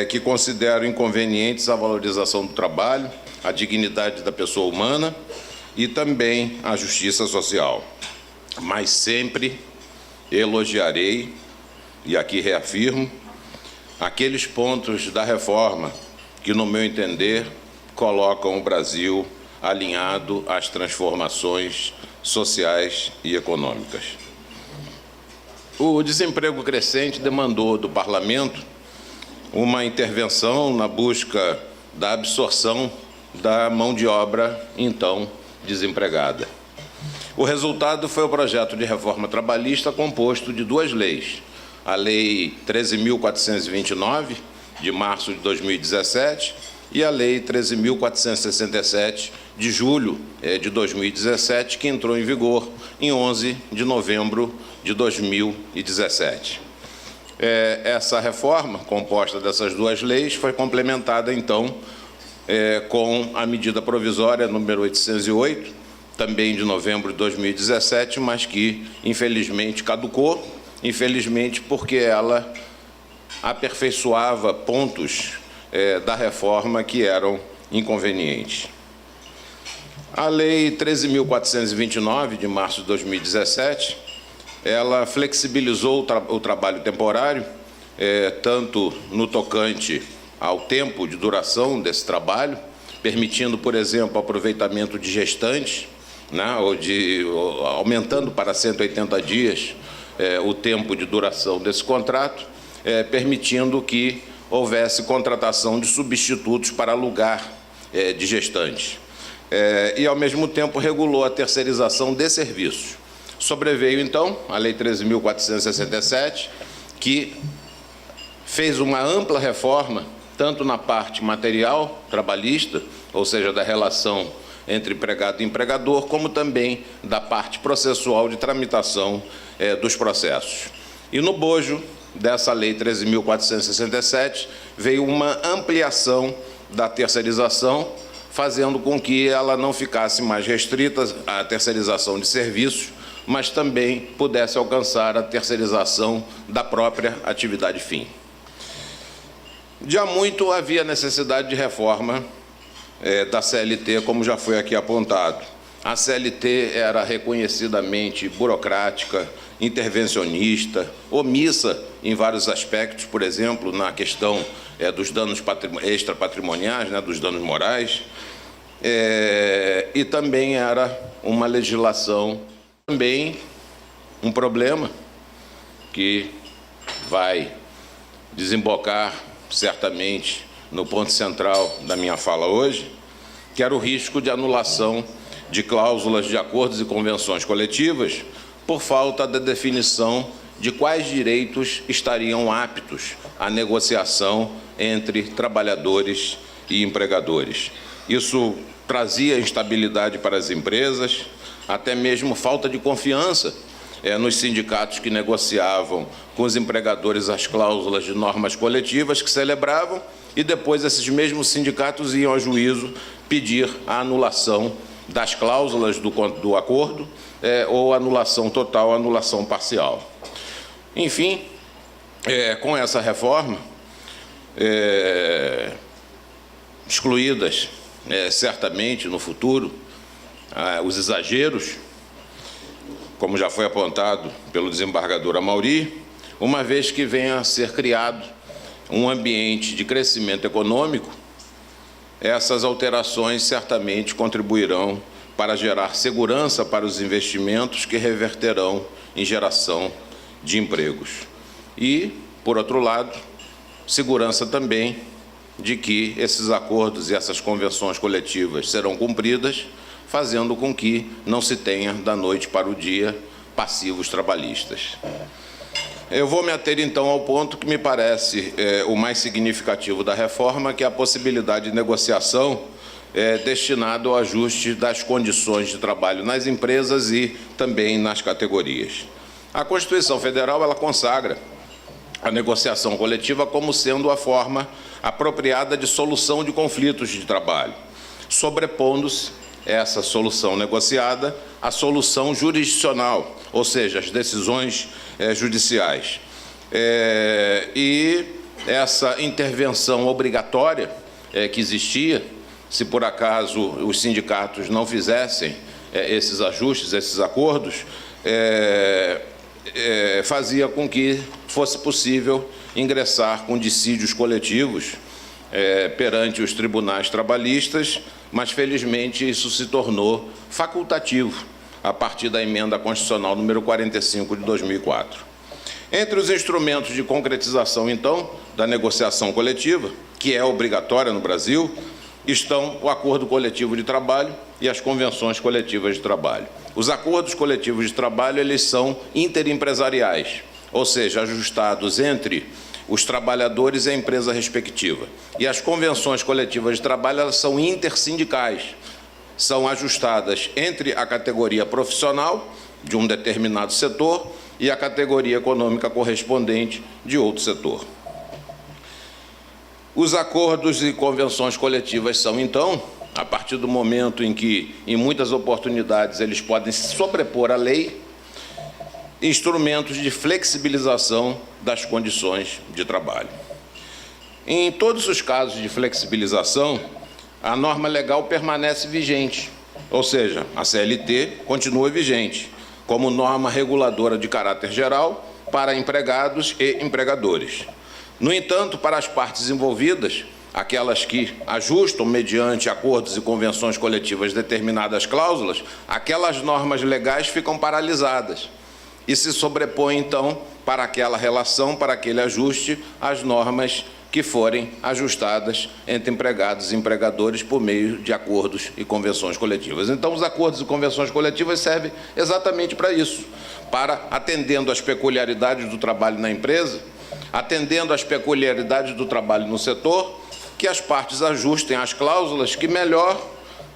que considero inconvenientes à valorização do trabalho, a dignidade da pessoa humana e também a justiça social. Mas sempre elogiarei, e aqui reafirmo, aqueles pontos da reforma que, no meu entender, colocam o Brasil alinhado às transformações sociais e econômicas. O desemprego crescente demandou do Parlamento uma intervenção na busca da absorção da mão de obra, então, desempregada. O resultado foi o projeto de reforma trabalhista composto de duas leis. A Lei 13.429, de março de 2017, e a Lei 13.467, de julho de 2017, que entrou em vigor em 11 de novembro de 2017. Essa reforma, composta dessas duas leis, foi complementada, então, com a medida provisória número 808, também de novembro de 2017, mas que, infelizmente, caducou, infelizmente porque ela aperfeiçoava pontos da reforma que eram inconvenientes. A Lei 13.429, de março de 2017, ela flexibilizou o trabalho temporário, tanto no tocante ao tempo de duração desse trabalho, permitindo, por exemplo, o aproveitamento de gestantes, né, aumentando para 180 dias o tempo de duração desse contrato, permitindo que houvesse contratação de substitutos para lugar de gestantes. E, ao mesmo tempo, regulou a terceirização de serviços. Sobreveio, então, a Lei 13.467, que fez uma ampla reforma tanto na parte material, trabalhista, ou seja, da relação entre empregado e empregador, como também da parte processual de tramitação dos processos. E no bojo dessa Lei 13.467 veio uma ampliação da terceirização, fazendo com que ela não ficasse mais restrita à terceirização de serviços, mas também pudesse alcançar a terceirização da própria atividade fim. De há muito havia necessidade de reforma da CLT, como já foi aqui apontado. A CLT era reconhecidamente burocrática, intervencionista, omissa em vários aspectos, por exemplo, na questão dos danos extrapatrimoniais, dos danos morais, e também era uma legislação, também um problema que vai desembocar certamente no ponto central da minha fala hoje, que era o risco de anulação de cláusulas de acordos e convenções coletivas por falta da definição de quais direitos estariam aptos à negociação entre trabalhadores e empregadores. Isso trazia instabilidade para as empresas, até mesmo falta de confiança nos sindicatos que negociavam com os empregadores as cláusulas de normas coletivas que celebravam, e depois esses mesmos sindicatos iam ao juízo pedir a anulação das cláusulas do acordo, ou anulação total, ou anulação parcial. Enfim, com essa reforma, excluídas certamente no futuro os exageros, como já foi apontado pelo desembargador Amaury, uma vez que venha a ser criado um ambiente de crescimento econômico, essas alterações certamente contribuirão para gerar segurança para os investimentos que reverterão em geração de empregos. E, por outro lado, segurança também de que esses acordos e essas convenções coletivas serão cumpridas, fazendo com que não se tenha, da noite para o dia, passivos trabalhistas. Eu vou me ater, então, ao ponto que me parece o mais significativo da reforma, que é a possibilidade de negociação destinado ao ajuste das condições de trabalho nas empresas e também nas categorias. A Constituição Federal ela consagra a negociação coletiva como sendo a forma apropriada de solução de conflitos de trabalho, sobrepondo-se essa solução negociada à solução jurisdicional, ou seja, as decisões judiciais. E essa intervenção obrigatória que existia, se por acaso os sindicatos não fizessem esses ajustes, esses acordos, fazia com que fosse possível ingressar com dissídios coletivos perante os tribunais trabalhistas, mas, felizmente, isso se tornou facultativo a partir da emenda constitucional número 45 de 2004. Entre os instrumentos de concretização, então, da negociação coletiva, que é obrigatória no Brasil, estão o acordo coletivo de trabalho e as convenções coletivas de trabalho. Os acordos coletivos de trabalho, eles são interimpresariais, ou seja, ajustados entre os trabalhadores e a empresa respectiva. E as convenções coletivas de trabalho, elas são intersindicais, são ajustadas entre a categoria profissional de um determinado setor e a categoria econômica correspondente de outro setor. Os acordos e convenções coletivas são, então, a partir do momento em que, em muitas oportunidades, eles podem se sobrepor à lei, instrumentos de flexibilização das condições de trabalho. Em todos os casos de flexibilização, a norma legal permanece vigente, ou seja, a CLT continua vigente, como norma reguladora de caráter geral para empregados e empregadores. No entanto, para as partes envolvidas, aquelas que ajustam mediante acordos e convenções coletivas determinadas cláusulas, aquelas normas legais ficam paralisadas e se sobrepõem, então, para aquela relação, para aquele ajuste, as normas que forem ajustadas entre empregados e empregadores por meio de acordos e convenções coletivas. Então, os acordos e convenções coletivas servem exatamente para isso, para, atendendo às peculiaridades do trabalho na empresa, atendendo às peculiaridades do trabalho no setor, que as partes ajustem as cláusulas que melhor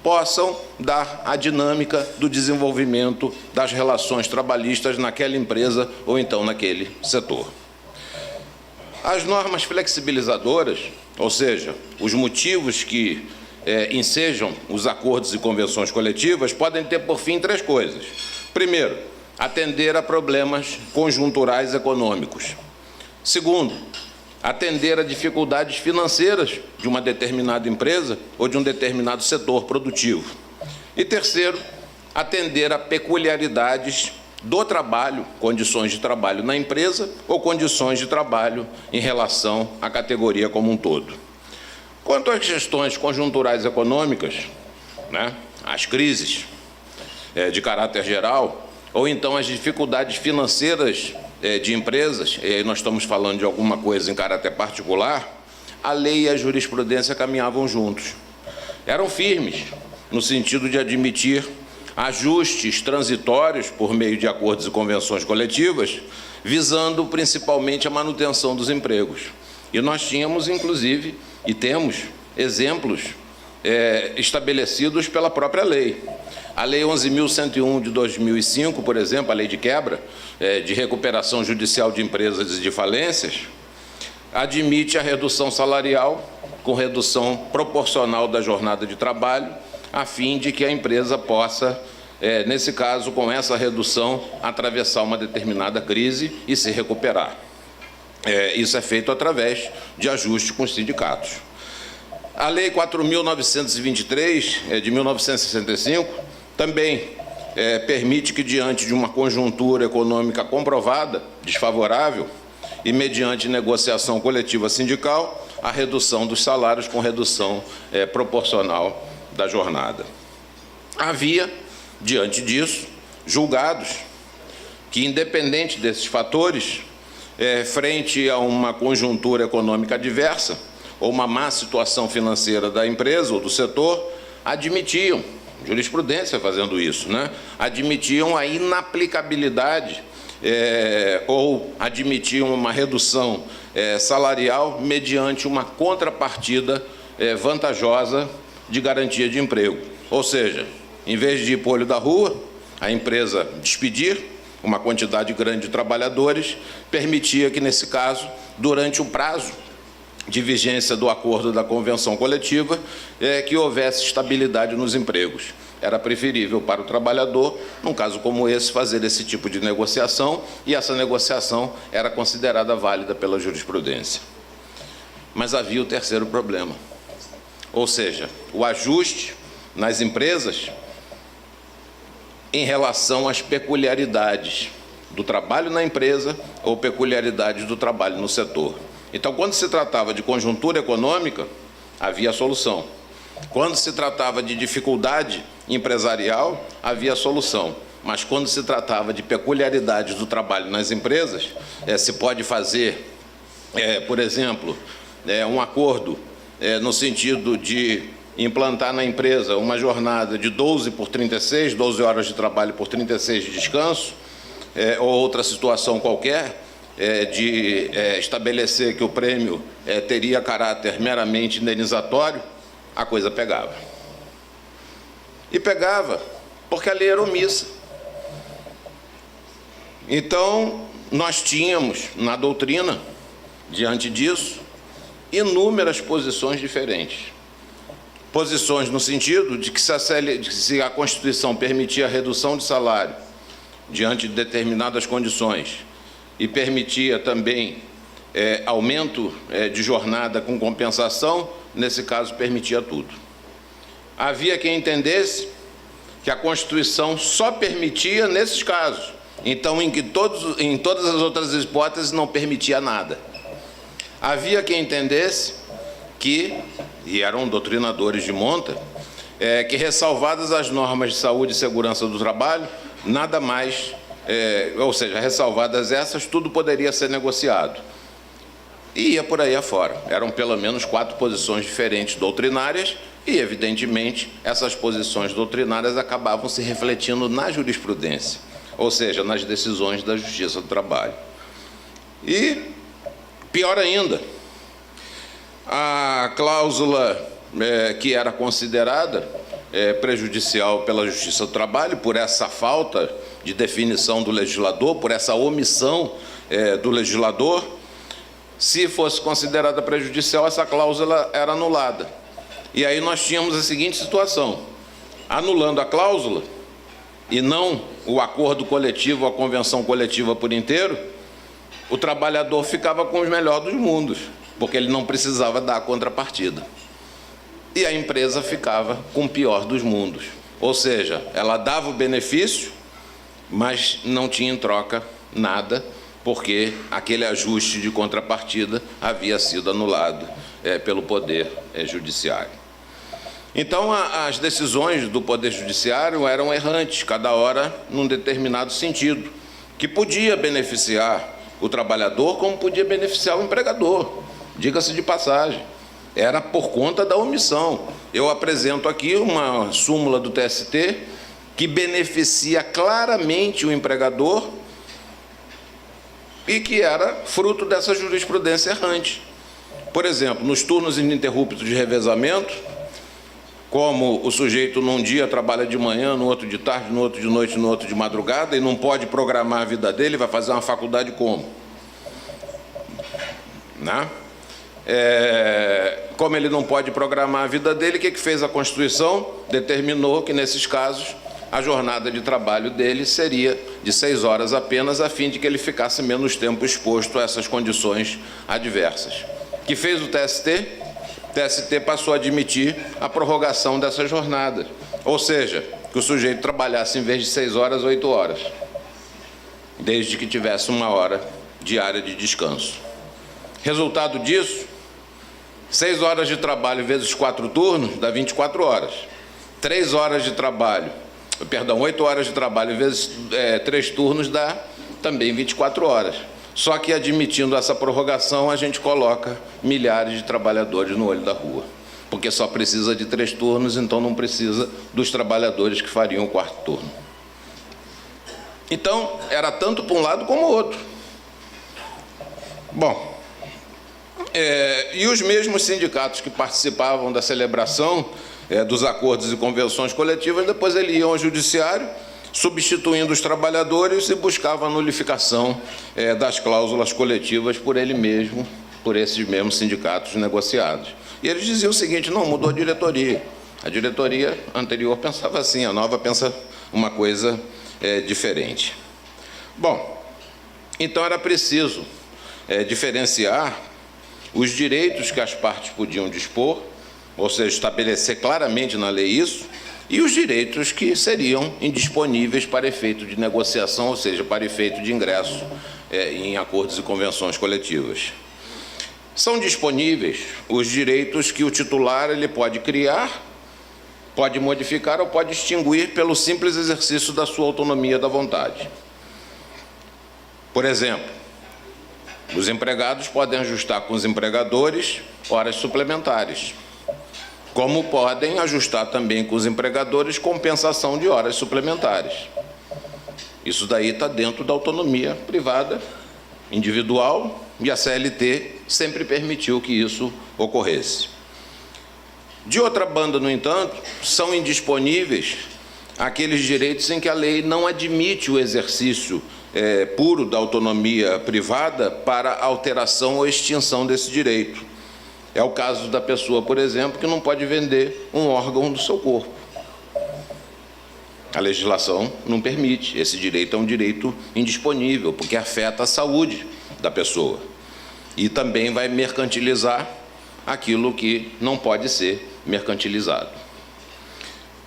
possam dar a dinâmica do desenvolvimento das relações trabalhistas naquela empresa ou então naquele setor. As normas flexibilizadoras, ou seja, os motivos que ensejam os acordos e convenções coletivas, podem ter por fim 3 coisas. Primeiro, atender a problemas conjunturais econômicos. Segundo, atender a dificuldades financeiras de uma determinada empresa ou de um determinado setor produtivo. E terceiro, atender a peculiaridades do trabalho, condições de trabalho na empresa ou condições de trabalho em relação à categoria como um todo. Quanto às questões conjunturais econômicas, as crises de caráter geral, ou então as dificuldades financeiras de empresas, e aí nós estamos falando de alguma coisa em caráter particular, a lei e a jurisprudência caminhavam juntos. Eram firmes, no sentido de admitir ajustes transitórios por meio de acordos e convenções coletivas, visando principalmente a manutenção dos empregos. E nós tínhamos, inclusive, e temos exemplos estabelecidos pela própria lei. A Lei 11.101 de 2005, por exemplo, a Lei de Quebra, de Recuperação Judicial de Empresas e de Falências, admite a redução salarial com redução proporcional da jornada de trabalho, a fim de que a empresa possa, nesse caso, com essa redução, atravessar uma determinada crise e se recuperar. Isso é feito através de ajuste com os sindicatos. A Lei 4.923, de 1965, também permite que, diante de uma conjuntura econômica comprovada, desfavorável, e mediante negociação coletiva sindical, a redução dos salários com redução proporcional da jornada. Havia, diante disso, julgados que, independente desses fatores, frente a uma conjuntura econômica adversa ou uma má situação financeira da empresa ou do setor, admitiam, jurisprudência fazendo isso, admitiam a inaplicabilidade ou admitiam uma redução salarial mediante uma contrapartida vantajosa de garantia de emprego. Ou seja, em vez de ir para o olho da rua, a empresa despedir uma quantidade grande de trabalhadores, permitia que, nesse caso, durante o prazo de vigência do acordo da convenção coletiva, que houvesse estabilidade nos empregos. Era preferível para o trabalhador, num caso como esse, fazer esse tipo de negociação, e essa negociação era considerada válida pela jurisprudência. Mas havia o terceiro problema, ou seja, o ajuste nas empresas em relação às peculiaridades do trabalho na empresa ou peculiaridades do trabalho no setor. Então, quando se tratava de conjuntura econômica, havia solução. Quando se tratava de dificuldade empresarial, havia solução. Mas quando se tratava de peculiaridades do trabalho nas empresas, se pode fazer, por exemplo, um acordo no sentido de implantar na empresa uma jornada de 12 por 36, 12 horas de trabalho por 36 de descanso, ou outra situação qualquer, de estabelecer que o prêmio teria caráter meramente indenizatório, a coisa pegava. E pegava porque a lei era omissa. Então, nós tínhamos, na doutrina, diante disso, inúmeras posições diferentes. Posições no sentido de que se a Constituição permitia a redução de salário diante de determinadas condições e permitia também aumento de jornada com compensação, nesse caso permitia tudo. Havia quem entendesse que a Constituição só permitia nesses casos, então em todas as outras hipóteses não permitia nada. Havia quem entendesse que, e eram doutrinadores de monta, que ressalvadas as normas de saúde e segurança do trabalho, nada mais, ou seja, ressalvadas essas, tudo poderia ser negociado. E ia por aí afora. Eram pelo menos 4 posições diferentes doutrinárias e, evidentemente, essas posições doutrinárias acabavam se refletindo na jurisprudência, ou seja, nas decisões da Justiça do Trabalho. E, pior ainda, A cláusula que era considerada prejudicial pela Justiça do Trabalho, por essa falta de definição do legislador, por essa omissão do legislador, se fosse considerada prejudicial, essa cláusula era anulada. E aí nós tínhamos a seguinte situação: anulando a cláusula, e não o acordo coletivo, a convenção coletiva por inteiro, o trabalhador ficava com os melhores dos mundos, porque ele não precisava dar a contrapartida. E a empresa ficava com o pior dos mundos. Ou seja, ela dava o benefício, mas não tinha em troca nada, porque aquele ajuste de contrapartida havia sido anulado pelo Poder Judiciário. Então, as decisões do Poder Judiciário eram errantes, cada hora num determinado sentido, que podia beneficiar o trabalhador como podia beneficiar o empregador, diga-se de passagem. Era por conta da omissão. Eu apresento aqui uma súmula do TST que beneficia claramente o empregador e que era fruto dessa jurisprudência errante. Por exemplo, nos turnos ininterruptos de revezamento, como o sujeito num dia trabalha de manhã, no outro de tarde, no outro de noite, no outro de madrugada, e não pode programar a vida dele, vai fazer uma faculdade como? Né? Como ele não pode programar a vida dele, o que fez a Constituição? Determinou que, nesses casos, a jornada de trabalho dele seria de 6 horas apenas, a fim de que ele ficasse menos tempo exposto a essas condições adversas. O que fez o TST? O TST passou a admitir a prorrogação dessa jornada, ou seja, que o sujeito trabalhasse, em vez de 6 horas, 8 horas, desde que tivesse 1 hora diária de descanso. Resultado disso: 6 horas de trabalho vezes 4 turnos dá 24 horas. 3 horas de trabalho, perdão, 8 horas de trabalho vezes 3 turnos dá também 24 horas. Só que, admitindo essa prorrogação, a gente coloca milhares de trabalhadores no olho da rua, porque só precisa de 3 turnos, então não precisa dos trabalhadores que fariam o 4º turno. Então, era tanto para um lado como o outro. Bom, e os mesmos sindicatos que participavam da celebração dos acordos e convenções coletivas, depois eles iam ao judiciário, substituindo os trabalhadores, e buscavam a nulificação das cláusulas coletivas por ele mesmo, por esses mesmos sindicatos negociados. E eles diziam o seguinte: não, mudou a diretoria. A diretoria anterior pensava assim, a nova pensa uma coisa diferente. Bom, então era preciso diferenciar os direitos que as partes podiam dispor, ou seja, estabelecer claramente na lei isso, e os direitos que seriam indisponíveis para efeito de negociação, ou seja, para efeito de ingresso em acordos e convenções coletivas. São disponíveis os direitos que o titular ele pode criar, pode modificar ou pode extinguir pelo simples exercício da sua autonomia da vontade. Por exemplo, os empregados podem ajustar com os empregadores horas suplementares, como podem ajustar também com os empregadores compensação de horas suplementares. Isso daí está dentro da autonomia privada, individual, e a CLT sempre permitiu que isso ocorresse. De outra banda, no entanto, são indisponíveis aqueles direitos em que a lei não admite o exercício puro da autonomia privada para alteração ou extinção desse direito. É o caso da pessoa, por exemplo, que não pode vender um órgão do seu corpo. A legislação não permite. Esse direito é um direito indisponível, porque afeta a saúde da pessoa. E também vai mercantilizar aquilo que não pode ser mercantilizado.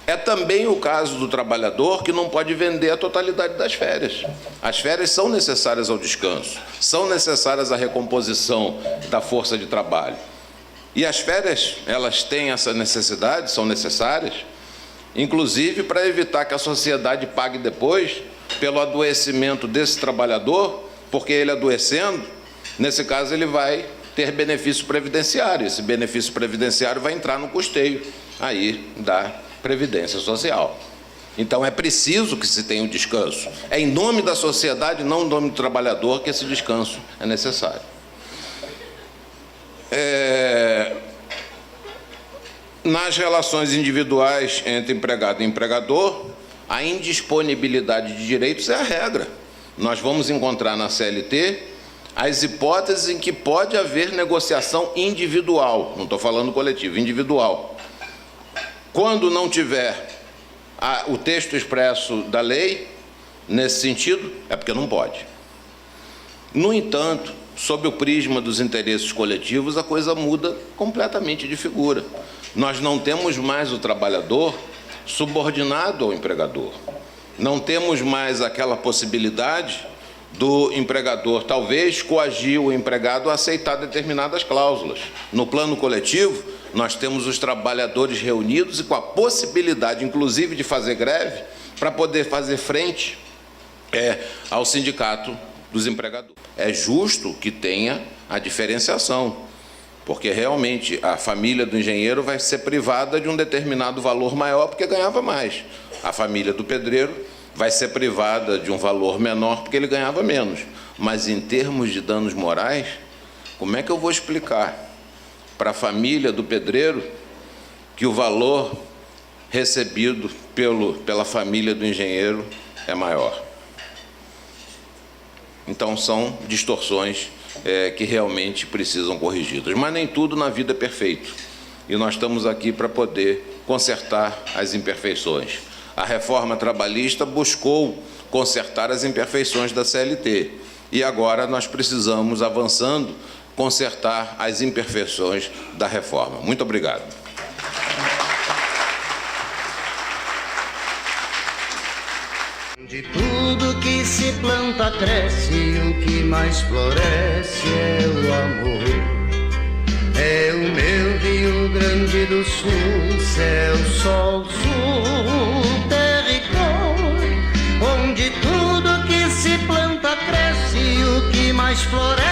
É também o caso do trabalhador que não pode vender a totalidade das férias. As férias são necessárias ao descanso, são necessárias à recomposição da força de trabalho. E as férias, elas têm essa necessidade, são necessárias, inclusive para evitar que a sociedade pague depois pelo adoecimento desse trabalhador, porque ele adoecendo, nesse caso ele vai ter benefício previdenciário. Esse benefício previdenciário vai entrar no custeio aí da Previdência Social. Então é preciso que se tenha um descanso. É em nome da sociedade, não em nome do trabalhador, que esse descanso é necessário. Nas relações individuais entre empregado e empregador, a indisponibilidade de direitos é a regra. Nós vamos encontrar na CLT as hipóteses em que pode haver negociação individual, não estou falando coletivo, individual. Quando não tiver o texto expresso da lei, nesse sentido, é porque não pode. No entanto, sob o prisma dos interesses coletivos, a coisa muda completamente de figura. Nós não temos mais o trabalhador subordinado ao empregador. Não temos mais aquela possibilidade do empregador, talvez, coagir o empregado a aceitar determinadas cláusulas. No plano coletivo, nós temos os trabalhadores reunidos e com a possibilidade, inclusive, de fazer greve para poder fazer frente ao sindicato dos empregadores. É justo que tenha a diferenciação, porque realmente a família do engenheiro vai ser privada de um determinado valor maior porque ganhava mais. A família do pedreiro vai ser privada de um valor menor porque ele ganhava menos. Mas em termos de danos morais, como é que eu vou explicar para a família do pedreiro que o valor recebido pela família do engenheiro é maior? Então, são distorções que realmente precisam corrigidas. Mas nem tudo na vida é perfeito. E nós estamos aqui para poder consertar as imperfeições. A reforma trabalhista buscou consertar as imperfeições da CLT. E agora nós precisamos, avançando, consertar as imperfeições da reforma. Muito obrigado. De tudo que se planta cresce, o que mais floresce é o amor. É o meu Rio Grande do Sul, céu, sol, sul, terra e cor, onde tudo que se planta cresce, o que mais floresce